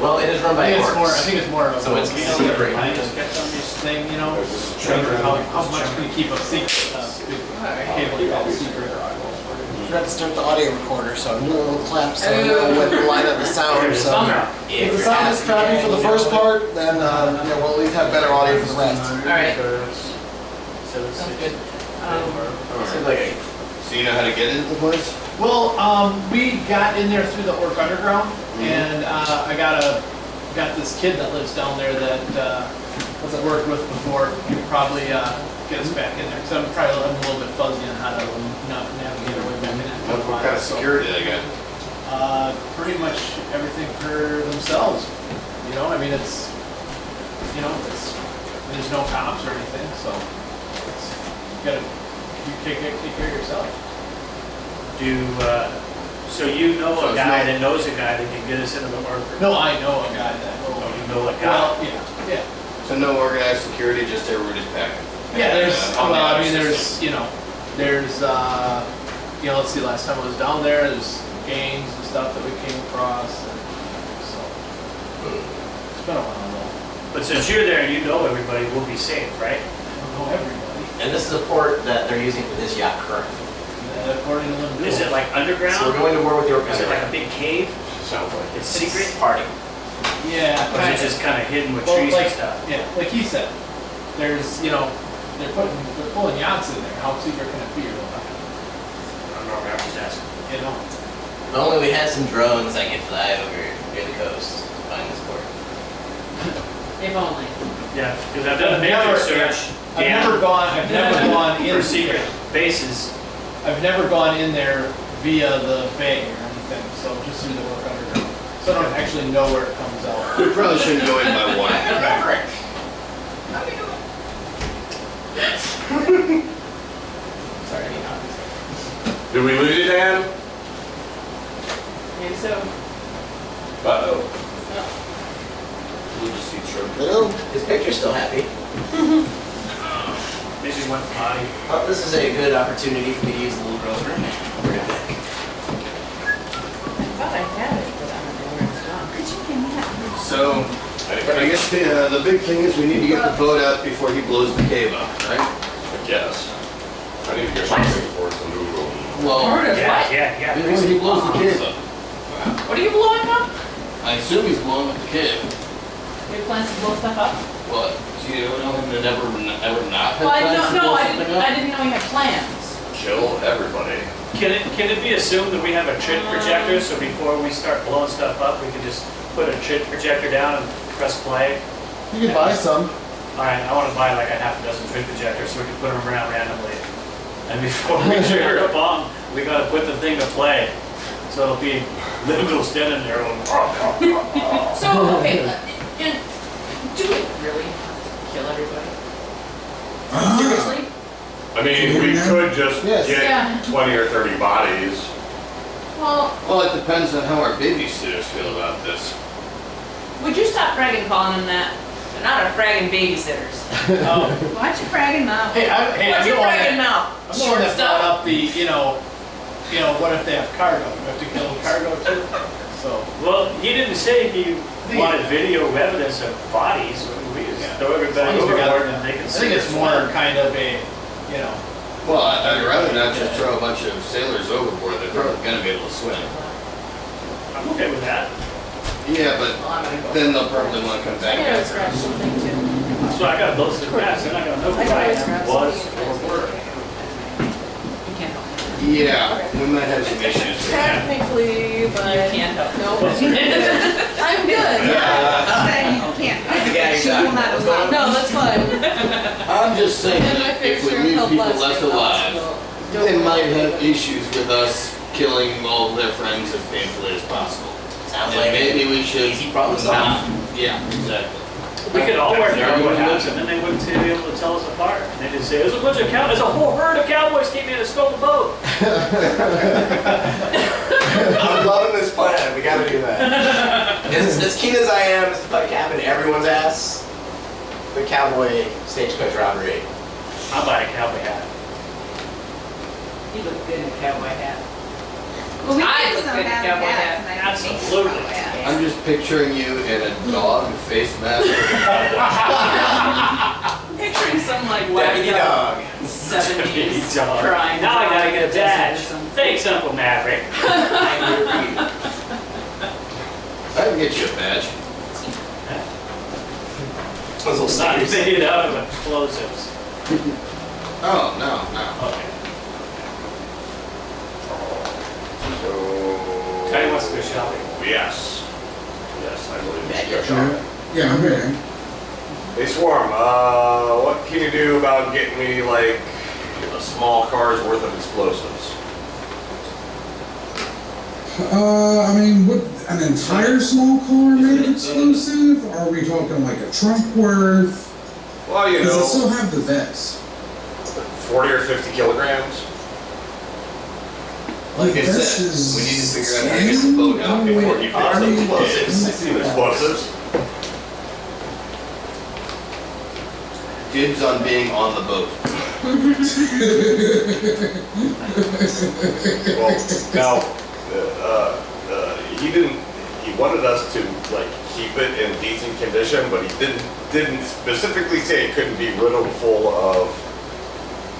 Well, it is run by I think it's more. I orcs. think it's more of a. So it's you know, secret. I just get on this thing, you know. This is How much can you keep a secret? Cable called secret. Forgot to start the audio recorder, so I'm doing a little clap so I know what the line of the sound. So If if the you're sound is asking crappy for the me, first part, then we'll at least have better audio for the rest. Alright. Sounds Sounds good. Seems like a So you know how to get into the place? Well, we got in there through the Orc Underground, and I got this kid that lives down there that was worked with before. He could probably get us back in there, because I'm a little bit fuzzy on how to navigate our way back in. What kind of security they got? Pretty much everything for themselves. You know, I mean, it's there's no cops or anything, so you take care of yourself. So you know So a it's guy not- that knows a guy that can get us into the Orc? No, I know a guy that. Oh, you know a guy? Well, yeah. So no organized security, just everybody's packing. Yeah, there's, on the well, I other mean, system. let's see, last time I was down there's gangs and stuff that we came across, and so, it's been a while though. But since you're there and you know everybody, we'll be safe, right? I don't know everybody, And this is a port that they're using for this yacht currently. according to them. Is it like underground? So we're going to war with the orc Is it like a underground. big cave? Sounds like It's secret? Party. Yeah, Or is it just kind of hidden with Well, trees like, and stuff? yeah, like he said, there's, they're pulling yachts in there. How secret can it be? I don't know, I'm just asking. You know. If only we had some drones that could fly over near the coast to find this port. If only. Yeah, because I've done a Never- matrix search. I've never gone in For secret bases. I've never gone in there via the bay or anything, so just through the work underground. So I don't actually know where it comes out. We probably shouldn't go in by one. Sorry, I mean, Did we lose you, Dan? Maybe so. Uh-oh. We'll just see Trump. Hello? his picture's still happy. Maybe one potty. Well, this is a good opportunity for me to use the little girl's room. I thought I had it, but I don't know where it's gone. Could you give me that? So, I guess the big thing is we need to get the boat out before he blows the cave up, right? I guess. I need to get something for some noodle. Well, Heard of Yeah, what? yeah. before he blows the cave up. What are you blowing up? I assume he's blowing up the cave. You have plans to blow stuff up? What? Do you know him to ever not have Well, I plans don't to know, blow I something didn't, up? I didn't know you had plans. Kill everybody. Can it be assumed that we have a trit projector, so before we start blowing stuff up, we can just put a trit projector down and press play? You can buy some. Alright, I want to buy like a half a dozen trit projectors so we can put them around randomly. And before we trigger a bomb, we gotta put the thing to play. So it'll be Lyndall standing there going, So, okay, do we really have to kill everybody? Ah, Seriously? I mean, we could just Yes. get Yeah. 20 or 30 bodies. Well, Well, it depends on how our babysitters feel about this. would you stop fragging calling them that? They're not our fragging babysitters. Oh. Watch your fragging mouth. Hey, I'm What's the your one fragging that, mouth? I'm the one Short that brought stuff? up the, what if they have cargo? Do we have to kill cargo too? So, well, he didn't say he wanted video evidence of bodies. We just Yeah. throw as everybody long as we got- overboard and they can I see think it's us more swim. kind of a, Well, I'd rather not just throw a bunch of sailors overboard. They're probably gonna be able to swim. I'm okay with that. Yeah, but Well, I'm gonna go. then they'll probably want to come back I gotta after scratch us. something too. So I gotta build some grass. They're not gonna know who I am, was, or were. You can't help me. Yeah, we might have some issues with that. Technically, but You can't help me. no. I'm good. Then you can't. Yeah, She will not exactly. allow. No, that's fine. I'm just saying, And my fair if we share leave help people us left get alive, hospital. they might have issues with us killing all of their friends as painfully as possible. Sounds And like maybe we should easy problem not. solved. Yeah, exactly. We could all work They're out what gonna happens, and then they wouldn't be able to tell us apart. They just say, there's a bunch of there's a whole herd of cowboys came in and stole the boat. I'm loving this plan. We gotta do that. As keen as I am to put a cap in everyone's ass, the cowboy stagecoach robbery. I'll buy a cowboy hat. You look good in a cowboy hat. Well, we I can look some good in have cowboy hats, hat. and I can make Absolutely. cowboy hats. I'm just picturing you in a dog face mask. Picturing some like Deputy whacked dog. up 70s Dog. crime. Now I gotta get a badge. or something. Thanks, Uncle Maverick. I can get you a badge. Those little Not stickers. made out of explosives. Oh, no. Okay. So. Teddy wants to go shopping. Yes. Yes, I believe it's your shop. yeah, okay. Hey Swarm, what can you do about getting me like a small car's worth of explosives? I mean, would an entire small car made explosive? Or are we talking like a trunk worth? Well, you Because I know, still have the vest. 40 or 50 kilograms. Like I This said, is we need to figure out how to get the boat out Oh, before wait, he Oh, blows some the explosives. cave. Explosives. Dibs on being on the boat. Well, now, he didn't. He wanted us to like keep it in decent condition, but he didn't specifically say it couldn't be riddled full of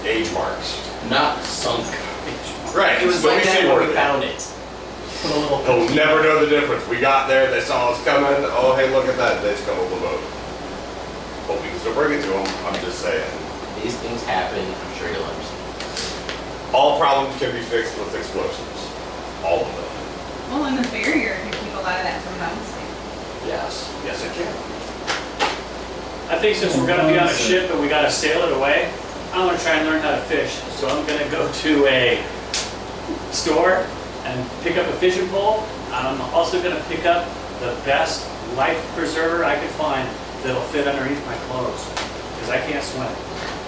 age marks. Not sunk. Right. It was so like we that see when where we they- found it. Put a little. He'll never know the difference. We got there, they saw us coming. Oh, hey, look at that. They just come over the boat. But we can still bring it to him. I'm just saying. These things happen, I'm sure you'll understand. All problems can be fixed with explosives. All of them. Well, and the barrier can keep a lot of that from bouncing. Yes. Yes, it can. I think since we're gonna be on a ship and we gotta sail it away, I'm gonna try and learn how to fish. So I'm gonna go to a store and pick up a fishing pole. I'm also gonna pick up the best life preserver I could find that'll fit underneath my clothes, because I can't swim.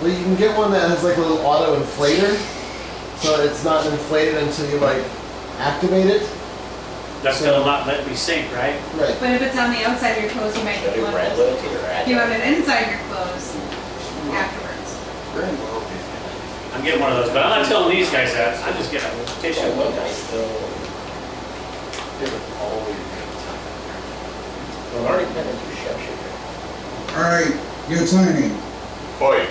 Well, you can get one that has like a little auto inflator, so it's not inflated until you like activate it. That's gonna not let me sink, right? Right. But if it's on the outside of your clothes, you might Go get do one. brand loyalty or ad. You have it inside your clothes afterwards. I'm getting one of those, but I'm not telling these guys that. I'm just getting a fishing Well, pole. nice though. I've already been into sharpshooter. Alright, yo Tiny. Oi.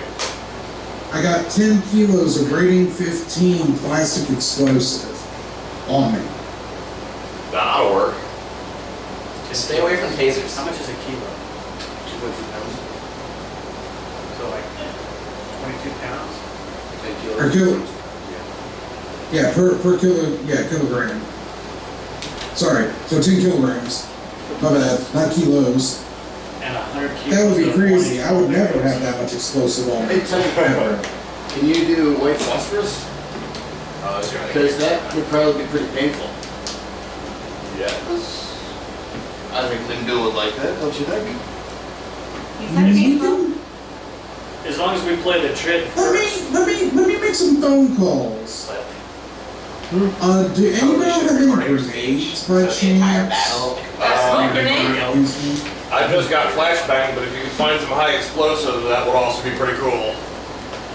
I got 10 kilos of rating 15 plastic explosive on me. That'll work. Just stay away from tasers. How much is a kilo? 2.2 pounds. So like 22 pounds? 10 kilos. Per kilo. Yeah, per kilo, yeah, kilogram. Sorry, so 10 kilograms. My bad, not kilos. And 100 kilos. That would be of crazy. 20 I would never have that much explosive on me. Hey, Tony, Ever. can you do white phosphorus? Oh, is there Because that would probably be pretty painful. Yes. I think Lindell would like that, don't you think? He's not painful. As long as we play the trick first. Let me make some phone calls. Do anybody have any grenades by So the entire chance? battle. Smoke grenade? I just got flashbang, but if you can find some high explosive, that would also be pretty cool.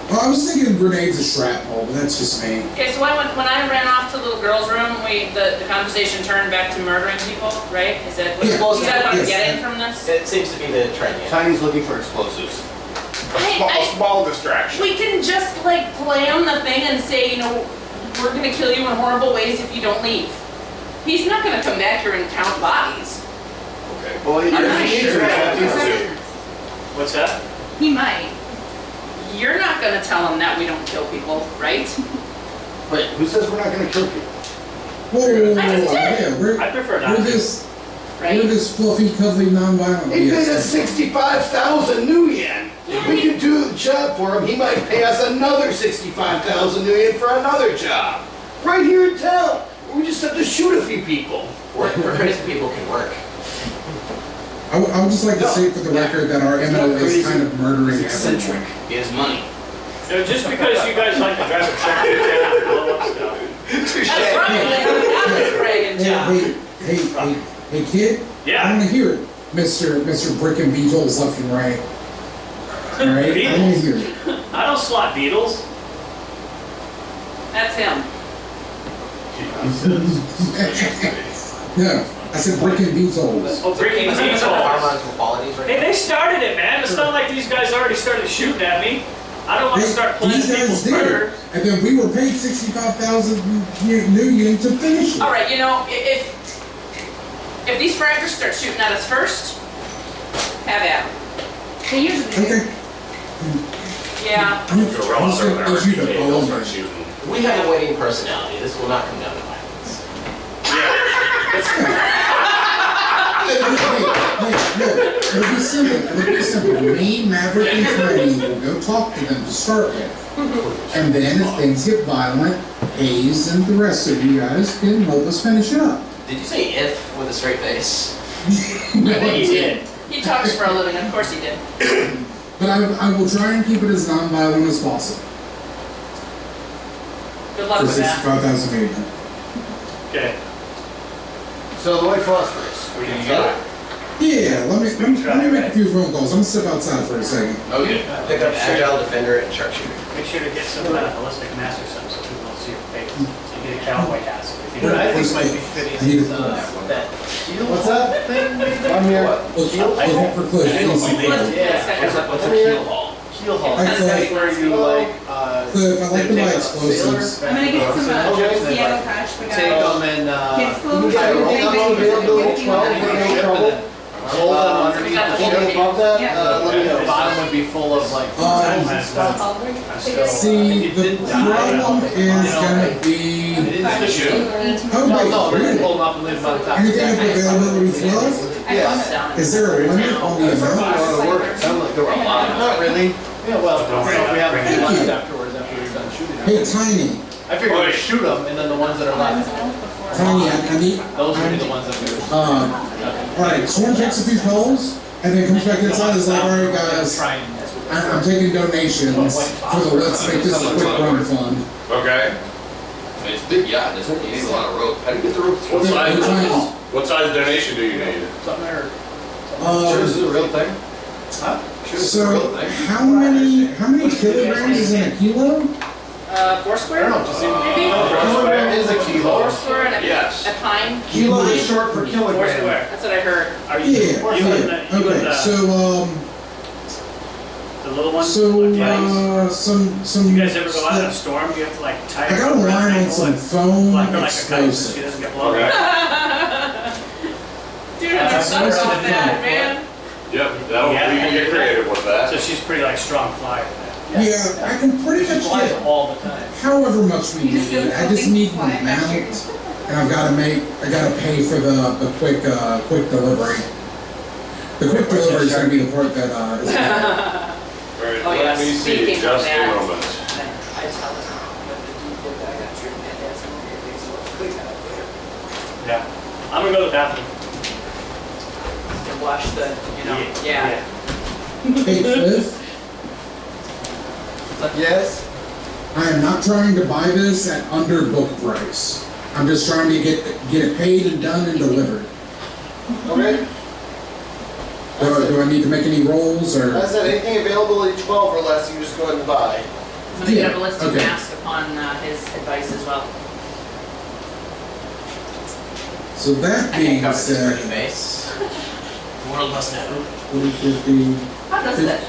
Well, I was thinking grenades of shrapnel, but that's just me. Okay, so when I ran off to the little girl's room, the conversation turned back to murdering people, right? Is that what Yeah. is that what I'm Yes. getting from this? It seems to be the trend, yeah. Tiny's looking for explosives. A small distraction. We can just like play on the thing and say, you know, we're gonna kill you in horrible ways if you don't leave. He's not gonna come back here and count bodies. Okay. Well, I'm not sure. What's that? He might. You're not gonna tell him that we don't kill people, right? Wait, who says we're not gonna kill people? Whoa, I just did. yeah, I prefer not we're to. this Right? fluffy, cuddly, non-violent. He paid Yes. us 65,000 new yen. If we could do the job for him, he might pay us another 65,000 new yen for another job. Right here in town. We just have to shoot a few people. Where crazy people can work. I would just like to say for the record that our He's MO not is crazy. kind of murdering He's eccentric. everyone. He has money. So just because you guys like to drive a truck and blow up stuff. That's right. That was Greg and John. Hey, kid. I Yeah. want to hear it, Mr. Brick and Beetles left and right. All right, I want to hear it. I don't slot beetles. That's him. No, I said Brick and Beetles. Oh, breaking beetles. Harmonical qualities right Hey, now. they started it, man. It's not like these guys already started shooting at me. I don't want to start planning These guys people's did, murder. and then we were paid 65,000 new yen to finish it. All right, you know, if these fraggers start shooting at us first, have at 'em. They usually do. Okay. Yeah. I'm Gorillas just over gonna there. issue the They'll ball start man. shooting. We have a winning personality. This will not come down to violence. It'll be simple. Me, Maverick, and Freddy will go talk to them to start with. And then if things get violent, Hayes and the rest of you guys can help us finish it up. Did you say if with a straight face? I think he did. He talks for a living, of course he did. But I will try and keep it as non-violent as possible. Good luck For with that. 65,000 million. Okay. So the white phosphorus. We can got try. it? Yeah, let me make a few phone calls. I'm gonna step outside for a second. Okay. Pick up agile defender and sharpshooter. Make sure to get some kind of ballistic mask or something so people don't see your face. So you get a cowboy hat. So if you What don't I think First might thing, be fitting I need is a- that shield What's that? thing maybe? I'm here. Look for Cliff. Let's- Yeah. let's- What's a keel haul? Keel haul. I That's thought- where you like Cliff, I like to buy explosives. I'm gonna get some Okay. Seattle cash. We Take got them and, kids clothes. Yeah, roll Anybody down who's availability looking 12, at no it. trouble. roll them underneath the Anything shield. above that, Yeah. let me The know. bottom would be full of like Um, and stuff. See, the problem is gonna It be, is the shoe. how No, about we're gonna you? pull them up and leave them on top. Anything up availability 12? Yeah. Is there a limit on the amount? It sounded like there were a lot. Not really. Yeah, well, so if we have a few Thank left you. afterwards, after we're done shooting them. Hey, Tiny, I figured we'd shoot them and then the ones that are left, Tiny, I need, those would be the ones that we would. alright, Swarm takes a few calls, and then comes back inside and is like, alright guys, Try and. I'm taking donations for the Let's Make This a Quick Run Fund. Okay. I mean, it's big yacht, doesn't it? You need a lot of rope. How do you get the rope? What Hey, size? Tiny, What size donation do you need? Something there. Sure, this is a real thing. Huh? Sure, this is a real so, thing. how many kilograms is in a kilo? Four I square? don't know, just even. Maybe. Kilogram is a kilo. Four square and Yes. a pine? Kilo is short for Four kilogram. square. That's what I heard. Are you, Yeah, you and yeah, the, you and okay, the little ones? so, with the ice? some. You guys ever go out in a storm? You have to like tie I her got a around her line on ankle some and foam flack her like a kite so she explosives. doesn't get blown Okay. up. Dude, I never thought about that, man. Yep, that'll, we can get creative with So that. she's pretty like strong flyer. Yeah, I can pretty She much flies get all the time. however much we You just need. feel I just something need the fly at you. amount, and I gotta pay for the quick delivery. The quick delivery is gonna be the part that is. Alright, Oh, yeah, let me see, speaking of just a that. moment. I tell them when the dude that I got treatment at that some weird things, so let's clean that up later. Yeah. I'm gonna go to the bathroom. To wash the, you know, yeah. Hey Cliff, Yes? I am not trying to buy this at under book price. I'm just trying to get it paid and done and delivered. Okay. Do I need to make any rolls or? I said anything availability 12 or less, you just go ahead and buy. I'm gonna get a ballistic Okay. mask upon his advice as well. So that I can't being cover this said, pretty face. The world must know. 40, 50, How does that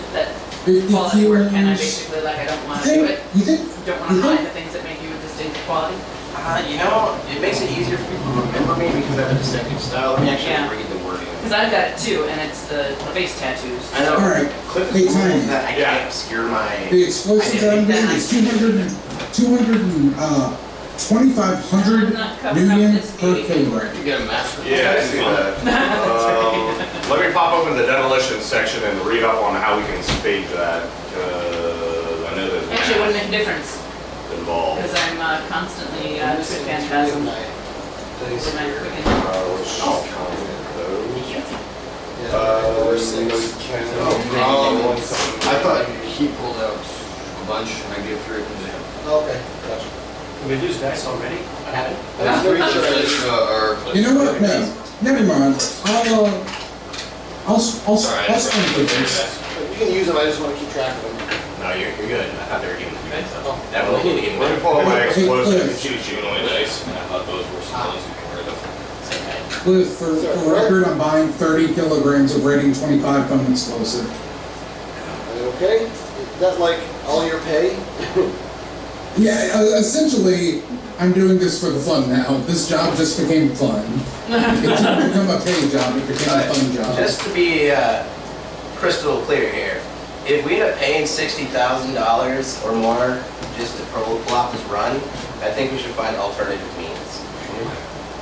50 quality work? And I kilos. basically like, I don't You wanna do think, it, you think, don't wanna hide the things that make you a distinct quality. You know, it makes it easier for people to remember me because I have a distinctive style. Let me actually Yeah. read the wording. Cause I've got it too, and it's the face tattoos. I know. Alright, Cliff hey, is Tiny. that I Yeah. can't obscure my. the explosives that I'm getting is 2,500 I'm not covering up million this per baby. kilogram. You get a master. Yeah, I see that. Let me pop open the demolition section and read up on how we can stage that, I know there's Actually, it wouldn't make math a difference, involved. cause I'm constantly, trip phantasm over my quicken. Let's just comment those. I thought he pulled out a bunch and I gave 3 of them to him. Okay, gotcha. We lose dice already? I haven't. That's three This, charges. You know what? No, never mind. I'll spend for this. You can use them, I just want to keep track of them. No, you're good. I thought they were giving them to me. So that will need to give Let me them. pull up my explosive. Cheat sheet only dice, and I thought those were some ones you can rid of. Cliff, for record, I'm buying 30 kilograms of rating 25 foam explosive. Okay, is that like all your pay? Yeah, essentially, I'm doing this for the fun now. This job just became fun. It didn't become a paid job, it became a fun job. Just to be crystal clear here, if we end up paying $60,000 or more just to pull off this run, I think we should find alternative means.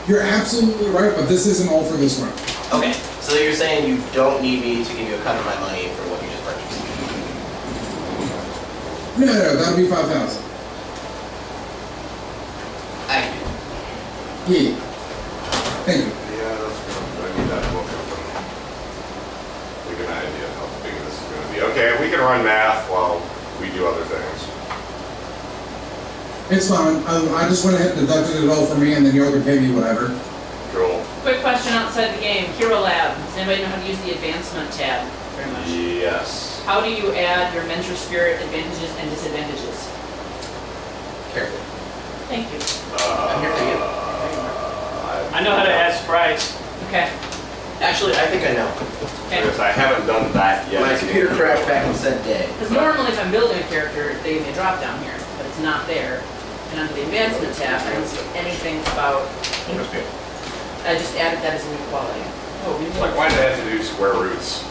You're absolutely right, but this isn't all for this run. Okay, so you're saying you don't need me to give you a cut of my money for what you just purchased? No, that'll be 5,000. I can do that. Yeah. Thank you. Yeah, that's good. I need that book open. We get an idea of how big this is gonna be. Okay, we can run math while we do other things. It's fine. I just went ahead and deducted it all for me, and then y'all can pay me whatever. Cool. Quick question outside the game, Hero Lab, does anybody know how to use the advancement tab very much? Yes. How do you add your mentor spirit advantages and disadvantages? Careful. Thank you. I'm here for you. I know how to add sprites. Okay, Actually, I think I know. okay. Because I haven't done that yet. My computer crashed back on said day. Because normally if I'm building a character, they give me a drop down here. it's not there. And under the advancement tab, I don't see anything about, I just added that as an equality. Oh, we Like, why do they have to do square roots?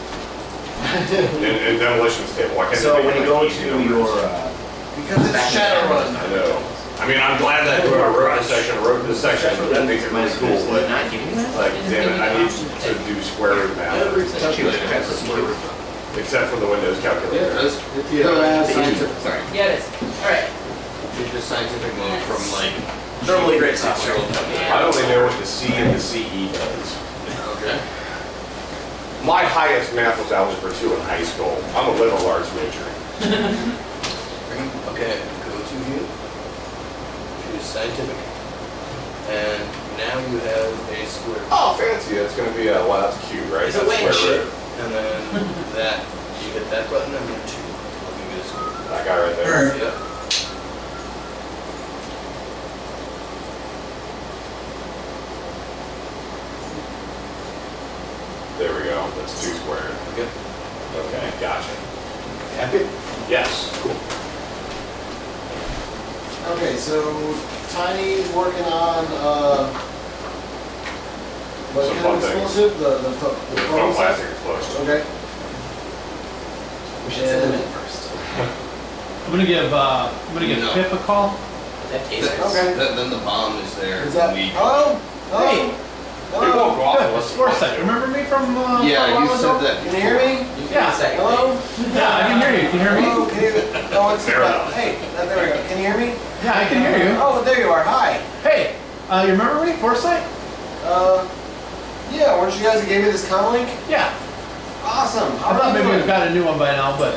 in demolitions table, why can't So they make when you it go like to easy numbers? your, Because it's Shadowrun. I know. I mean, I'm glad that I wrote this section, that makes it really cool, but not giving you that? like, damn it, I need to do square root math. Except for the Windows Yeah, calculator. it does. Scientific, sorry. Yeah, it is. All right. It's just scientific mode from like. Normally great software. I only know what the C and the CE does. Okay. My highest math was algebra 2 in high school. I'm a liberal arts major. Okay, go to view. Choose scientific. And now you have a square. Oh, fancy. That's going to be a, well, that's cute, right? It's a That's wing square shape. root. And then that, you hit that button and then 2. I'll give you a square. That guy right there. Alright. Yep. There we go. That's 2 squared. Good. Okay, gotcha. Happy? Yes. Cool. Okay, so Tiny's working on what Some kind fun of things. explosive? The The foam foam stuff? plastic explosion. Okay. We should send them in first. I'm gonna give No. Pip a call. That tastes Okay. Then the bomb is there. Is that? We- Hello? Hello? Hey. It won't Hello? go off Pip, unless it's you want Foresight. to. Remember me from? Yeah, a while you ago? said that. Can you hear me? Yeah. Hello? Yeah, I can hear you. Can you hear Hello? me? Can you? Oh, it's Fair enough. Hey, there we go. Can you hear me? Yeah, I can hear you. Oh, there you are. Hi. Hey, you remember me, Foresight? Yeah, weren't you guys that gave me this comlink? Yeah. Awesome. I thought maybe we've got a new one by now, but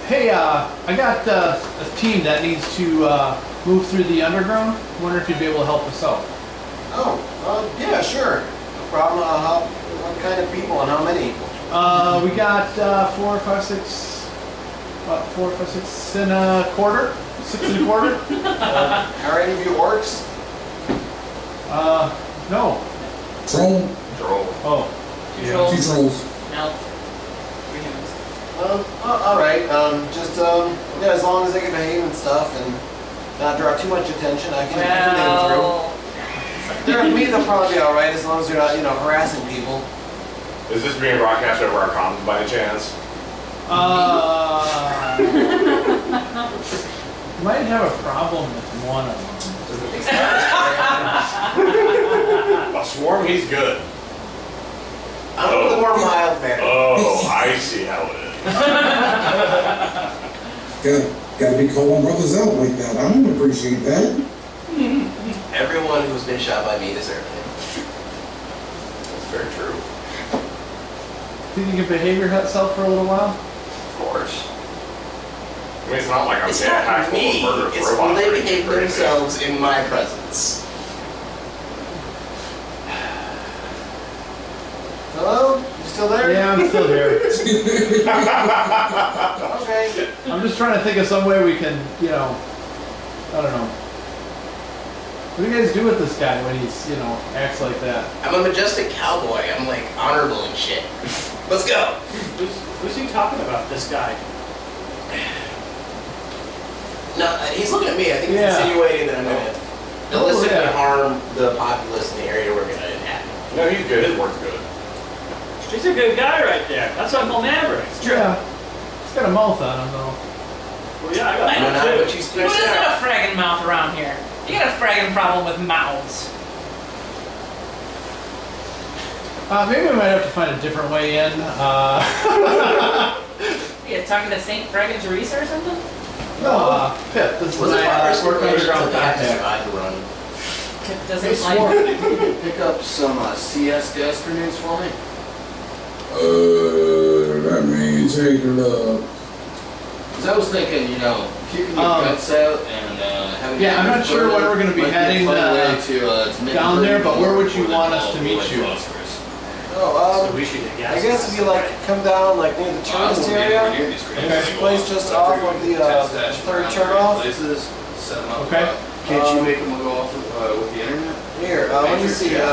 hey, I got a team that needs to move through the underground. Wonder if you'd be able to help us out. Oh, yeah, sure. No problem. What kind of people and how many? We got 4, 5, 6, about 4, 5, 6 and a quarter, 6 and a quarter. Are any of you orcs? No. Troll. Droll. Oh, 2 Two trolls. trolls. No. 3 humans. All right. Yeah, as long as they can behave and stuff and not draw too much attention, I can get them Well, through. They're me, they'll probably be all right as long as they're not, harassing people. Is this being broadcast over our comms by any chance? might have a problem with one of them. A swarm, he's good. I'm a more mild mannered. Oh, I see how it is. Gotta be calling brothers out like that. I don't appreciate that. Everyone who's been shot by me deserves it. That's very true. Think you can behave yourself for a little while? Of course. I mean, it's not like I'm It's dead not half full me, of murder it's robots when they or anything behave or anything. themselves in my presence. Hello? You still there? Yeah, I'm still here. Okay. I'm just trying to think of some way we can, I don't know. What do you guys do with this guy when he's, acts like that? I'm a majestic cowboy. I'm like honorable and shit. Let's go. Who's he talking about, this guy? No, he's looking at me. I think he's Yeah. insinuating that I'm gonna Oh, illicitly yeah. harm the populace in the area we're gonna inhabit. No, he's good. His work's good. He's a good guy right there. That's Uncle Maverick. Yeah. He's got a mouth on him, though. Well, yeah, I got I know one not too. what you Who stressed doesn't out. have a fragging mouth around here? You got a fragging problem with mouths. Maybe we might have to find a different way in. You talking to St. Fragging Teresa or something? No, Pip, this is Was it my progress work underground to have to contact. survive the run? It Hey, doesn't Swarm, like. you can pick up some CS gas grenades for me? Let me take a look. Because I was thinking, kicking your guts out and having Yeah, I'm your not sure burn when we're gonna be might heading, a fun way to make down the there, burn but where would you before want the us to ball meet like you? phosphorus. Oh, So we should get gas. I guess if you come down near the I tourist won't be area, anywhere near these grenades. there's a place just off of the third turnoff. Places, set them up. Okay. Can't you make them go off with the internet? Here, let me see. Okay. A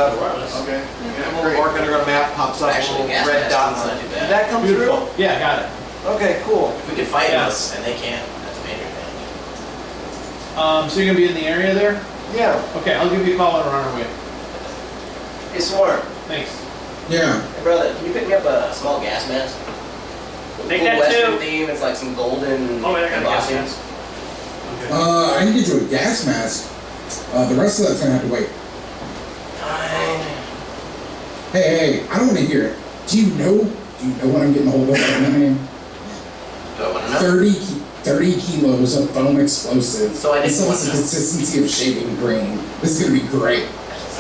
little Arc Underground map pops up, Actually, a little gas red mask dot is on not it. too bad. Did that come Beautiful. through? Yeah, got it. Okay, cool. If we can fight Yeah. us and they can't, that's a major thing. So you're gonna be in the area there? Yeah. Okay, I'll give you a call when we're on our way. Hey, Swarm. Thanks. Yeah. Hey, brother, can you pick me up a small gas mask? Make Cool that Western too. theme. It's like some golden Oh, wait, I got a gas embossing. mask. Okay. I can get you a gas mask. The rest of that's gonna have to wait. Fine. Hey, I don't want to hear it. Do you know what I'm getting a hold of right now, man? Do I want to know? 30 kilos of foam explosive. So I didn't This has want the to know. consistency of shaving cream. This is gonna be great.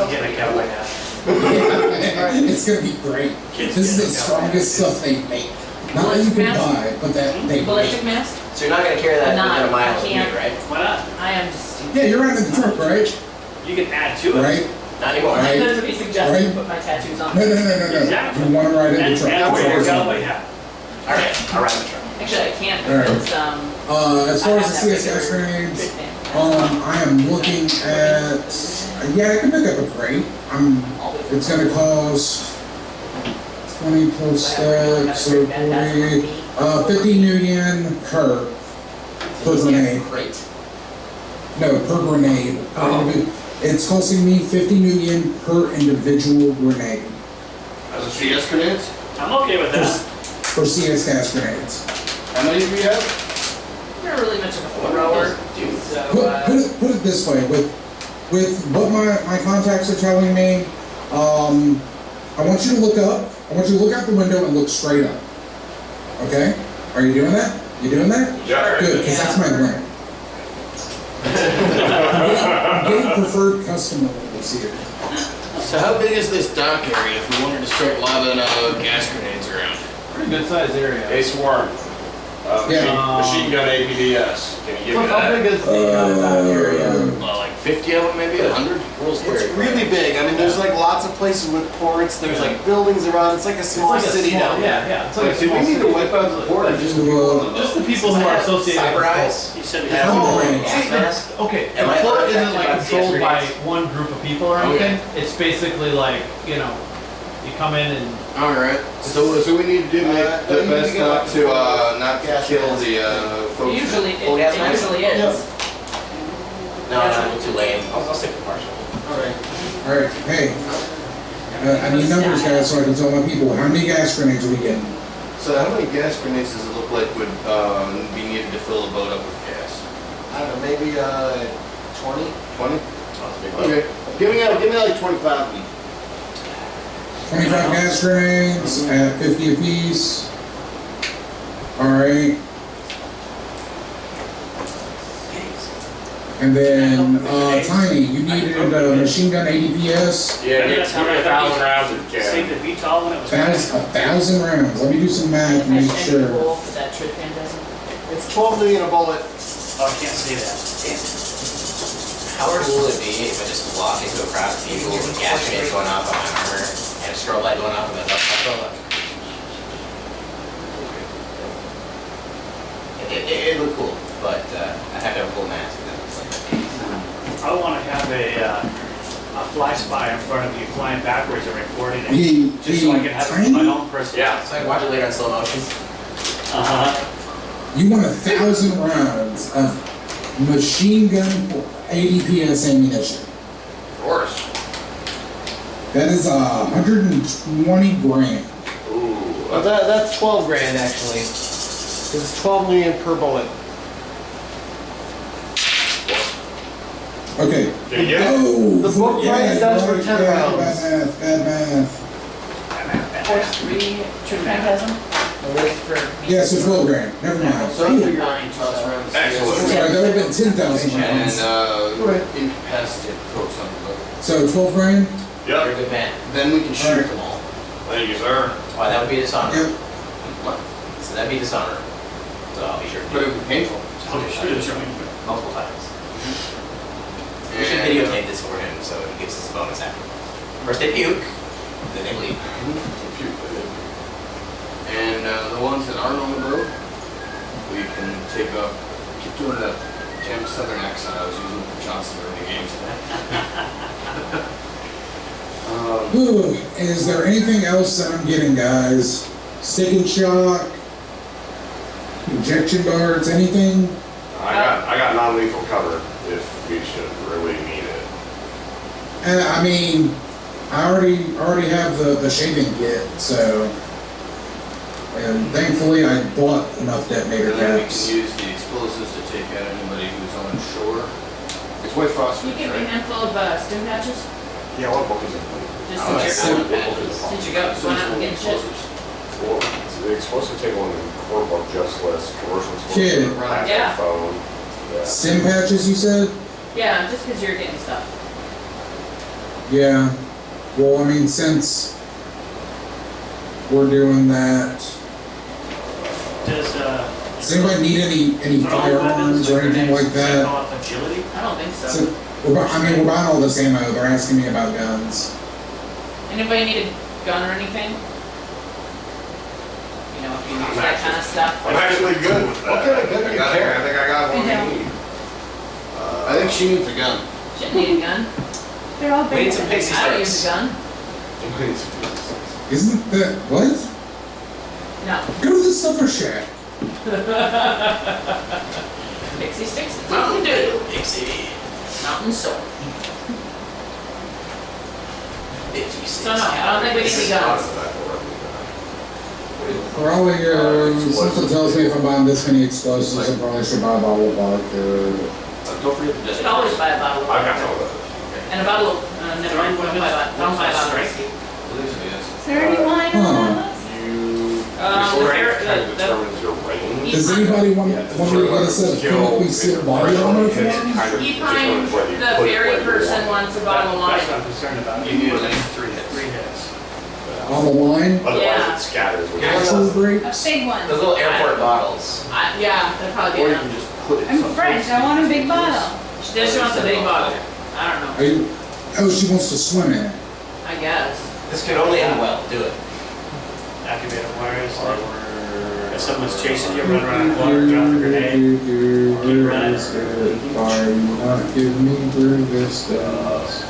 I'm getting a cowboy hat. Yeah, it's gonna be great. Kids This is get the a strongest stuff they make. Not that you can Ballistic buy, but that they Ballistic make. mask? So you're not gonna carry that Not, within a mile I of me, can't. right? Why not? I am just stupid. Yeah, you're riding in the truck, right? You can add to it. Right? Not anymore. Right. That's what he suggested, Right. put my tattoos on. No. Exactly. You want to ride in And the truck. wear your cowboy hat. All right, I'll ride the truck. Actually, I can't All right. because, As far I as have the that CS gas regular grenades, trip name. I am looking at. Yeah, I can pick up a crate. It's gonna cost 20 plus stacks, so 40. 50 million per grenade. Great. No, per grenade. It's costing me 50 million per individual grenade As a CS grenades? I'm okay with that. for CS gas grenades. How many do we have? I'm not really much of a thrower, Dude. so, Put it this way, with what my contacts are telling me, I want you to look up. I want you to look out the window and look straight up. Okay? Are you doing that? You doing that? Yeah. Good, because that's my plan. I'm getting preferred customer levels here. So how big is this dock area if we wanted to start lobbing gas grenades around? Pretty good sized area. Hey, Swarm. Yeah. Machine gun APDS. Can you give me How that? big is the dock area? Well, like 50 of them, maybe 100? It's really big. I mean, there's like lots of places with ports. There's like buildings around. It's like a small It's like a city small- down there. Yeah, it's like a Do small we need to city. wipe out the port or just the people on the boat? Just the people who are associated with Cyber the eyes. You said we Yeah. had. Oh, Gas mask. Okay, Am the I port unaffected isn't like by controlled CS by grenades? one group of people or Okay. anything. It's basically like, you know, you come in and Alright, so we need to do make you the need best to get not like to, a not to gas kill mask. the, folks. usually, Full gas it mask? usually is. No, I'm too lame. I'll stick with partial. All right, hey. I need numbers, guys, so I can tell my people how many gas grenades are we getting. So how many gas grenades does it look like would, be needed to fill a boat up with gas? I don't know, maybe 20. 20? Okay, give me like 25 of them. 25 gas grenades at 50 apiece. All right. And then, Tiny, you needed a machine gun ADPS. Yeah, give me 1,000 rounds if you Save can. the VTOL when it was. That's 1,000 rounds. Let me do some math and make sure. For that trip phantasm. It's 12 million a bullet. Oh, I can't say that. How cool would it be if I just walk into a crowd of people with gas grenades going off on my armor and a strobe light going off and then it looked cool, but I have to have a full mask. And that was like, I want to have a fly spy in front of you flying backwards and recording it. The, Just so I can have it for my own personal. Yeah. so I can watch it later in slow motion. You want 1,000 rounds of machine gun ADPS ammunition. Of course. That is 120 grand. Ooh. Well, that's 12 grand actually. Because it's 12 million per bullet. Okay. Can you get it? Oh, The book price does for 10 rounds. Bad math. Course 3, trip phantasm. For Yeah, so 12 grand. Never mind. So Ooh. figure Excellent. Sorry, that would have been 10,000 And, rounds. incapacitated folks on the boat. So 12 grand? You're a Yep. good man. Then we can shoot Alright. them all. Thank you, sir. Why, that would be dishonor. Yep. What? So that'd be dishonor. So I'll be sure to But do it would be painful. multiple times. We should videotape this for him so he gets his bonus after. First they puke, then they leave. And the ones that aren't on the boat, we can take up, keep doing that damn southern accent I was using for Johnson early games. Ooh, is there anything else that I'm getting, guys? Stick and shock? Injection darts? Anything? I got non-lethal cover. I mean, I already have the shaving kit, so. And thankfully, I bought enough detonator And then we caps. can use the explosives to take out anybody who's on shore. It's white Can phosphorus, you give me a right? handful of stim patches? Yeah, what book is it? Just Oh, since I you're see. out. Since you go, So going it's out and getting shit. explosives. Well, the explosive table in the core book just lists commercial Kid. explosive, plastic Yeah. phone. Yeah. Stim patches, you said? Yeah, just because you're getting stuff. Yeah. Well, I mean, since we're doing that, Does anybody need any firearms or anything like that? Off agility? I don't think so. So, we're buying all this ammo. They're asking me about guns. Anybody need a gun or anything? You know, if you use that kind of stuff. I'm actually good with that. What kind of gun do you carry? I think I got one I we need. I think she needs a gun. Shouldn't need a gun. They're all We big. need some pixie I don't use a sticks. gun. Isn't that what? No. Go to the Silver Shack. Pixie sticks? It's Mountain easy to do. Dew, Pixie. Mountain soap. 56. So no, I don't think we need any guns. Probably, something tells me if I'm buying this many explosives, I probably should buy a bottle of vodka. Don't forget the You should always buy a bottle of I got some water. of those. And a bottle of, never mind, don't buy a bottle of whiskey. Is there any wine Huh. on this? You, Um, your the strength kind of the- determines your range. Does anybody want me to get a set of chemically sealed body armor for them? Epine, the fairy person wants a bottle of That's wine. what I'm concerned about. You need at least 3 hits. 3 hits. On the line? Otherwise Yeah. it scatters. When Actual A breaks? big one. Those little airport bottles. Yeah, that'd probably Or be you enough. can just put it I'm someplace. French. I want a big bottle. She says she wants a big bottle. I don't know, Are you, oh, she wants to swim in it. I guess. This could only end well. Do it. Activate a wires. If someone's chasing you, run around the water, drop a grenade. Keep running. Why not give me resistance?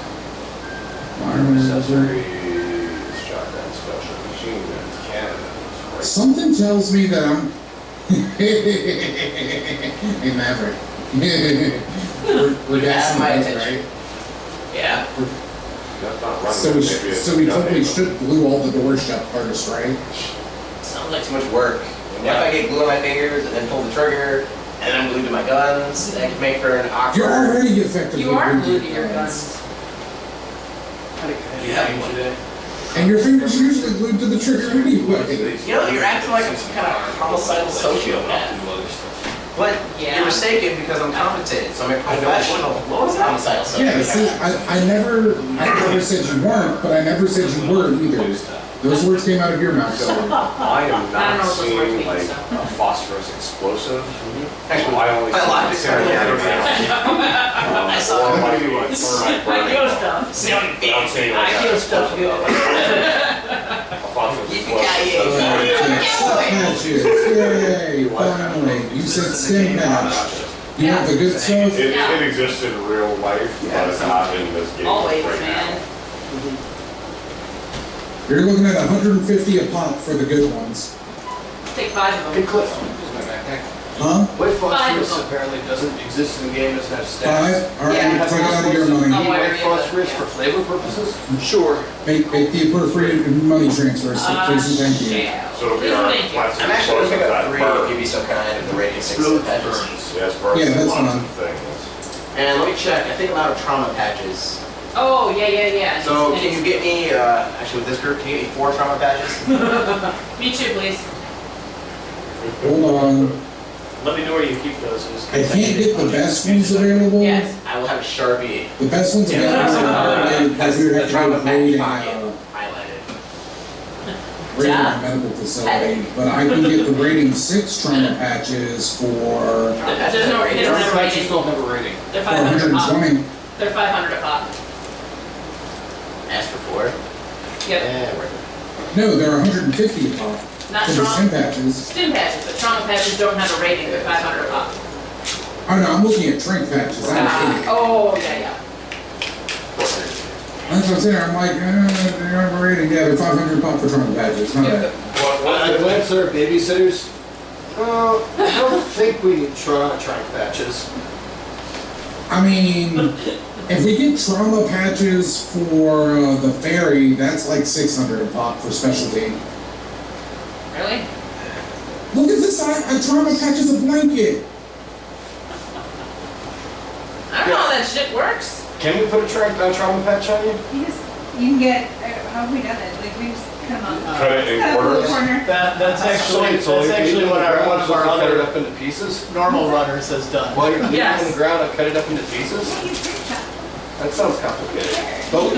accessories, shotgun, special machine guns, cannons. Something tells me that I'm. Hey Maverick. We're You have my guessing, attention. right? Yeah. That's not running, So maybe it's we gun totally ammo. should glue all the doors shut first, right? Sounds like too much work. What if I get glue on my fingers and then pull the trigger, and then I'm glued to my guns? That could make for an awkward. You're already effectively You are glued glued to your guns. You have one today. And your fingers are usually glued to the trigger anyway. You know, you're acting like some kind of homicidal sociopath. But Yeah. you're mistaken because I'm compensated, so I'm a professional homicidal Yeah, sociopath. see, I never said you weren't, but I never said you were either. Those words came out of your mouth, so. I am I don't know not what those words seeing mean, like so. a phosphorus explosive. Actually, I only my see logic's cinnamon totally everything else. I saw Or it. maybe like thermite I burning. kill stuff. I'm saying like I that kill stuff explosive, good. a phosphorus Yippee-ki-yay. explosive. Patches, yay, finally. You said stim patch. You want the good stuff? It exists in real life, but it's not in this game Always, right man. now. You're looking at 150 a pop for the good ones. Take 5 of Hey them. Cliff, here's my backpack. Huh? White Five of phosphorus them. apparently doesn't exist in the game, doesn't have stats. Five? Alright, Yeah. take it out of your money. Oh, why are White you phosphorus yeah. for flavor purposes? Sure. Make the appropriate money transfers, so please and thank you. Shall. So it'll be Please our thank you. plastic I'm actually going to explosive pick up that 3 burns. if you'd be so kind of the rating 6 Explodes, patches. burns. Yes, burns Yeah, that's lots fine. of things. And let me check. I think I'm out of trauma patches. Oh, yeah. So And can you get me, actually with this group, can you get me 4 trauma patches? Me too, please. Hold on. Let me know where you keep those. I can't get the best ones available. Yes. I will have a Sharpie. The best ones available are because we would have to trauma go patch raid pocket in highlighted. my medical facility. But I can get the rating 6 trauma patches for There's no, they don't have a Patches rating. don't have a rating. They're 500 a pop. 420. They're 500 a pop. Ask for 4. Yep. Yeah, worth it. No, they're 150 a pop Not for the stim trauma. patches. Stim patches, but trauma patches don't have a rating. They're 500 a pop. Oh no, I'm looking at trank patches. I'm kidding. Oh, yeah. 400. That's what I'm saying. I'm like, they don't have a rating. Yeah, they're 500 pop for trauma patches. Not bad. I glance at our babysitters. I don't think we need track patches. I mean, If we get trauma patches for the ferry, that's like 600 a pop for specialty. Really? Look at this, a trauma patch is a blanket. I don't know how that shit works. Can we put a trauma patch on you? You can get, how have we done it? Like, we just cut them out. Cut it in Cut up a little quarters. corner. That's actually what one of our cut it other up into pieces. normal runners has done. While you're leaving Yes. on the ground, I cut it up into pieces. Yeah, you straight shot. That sounds complicated. Both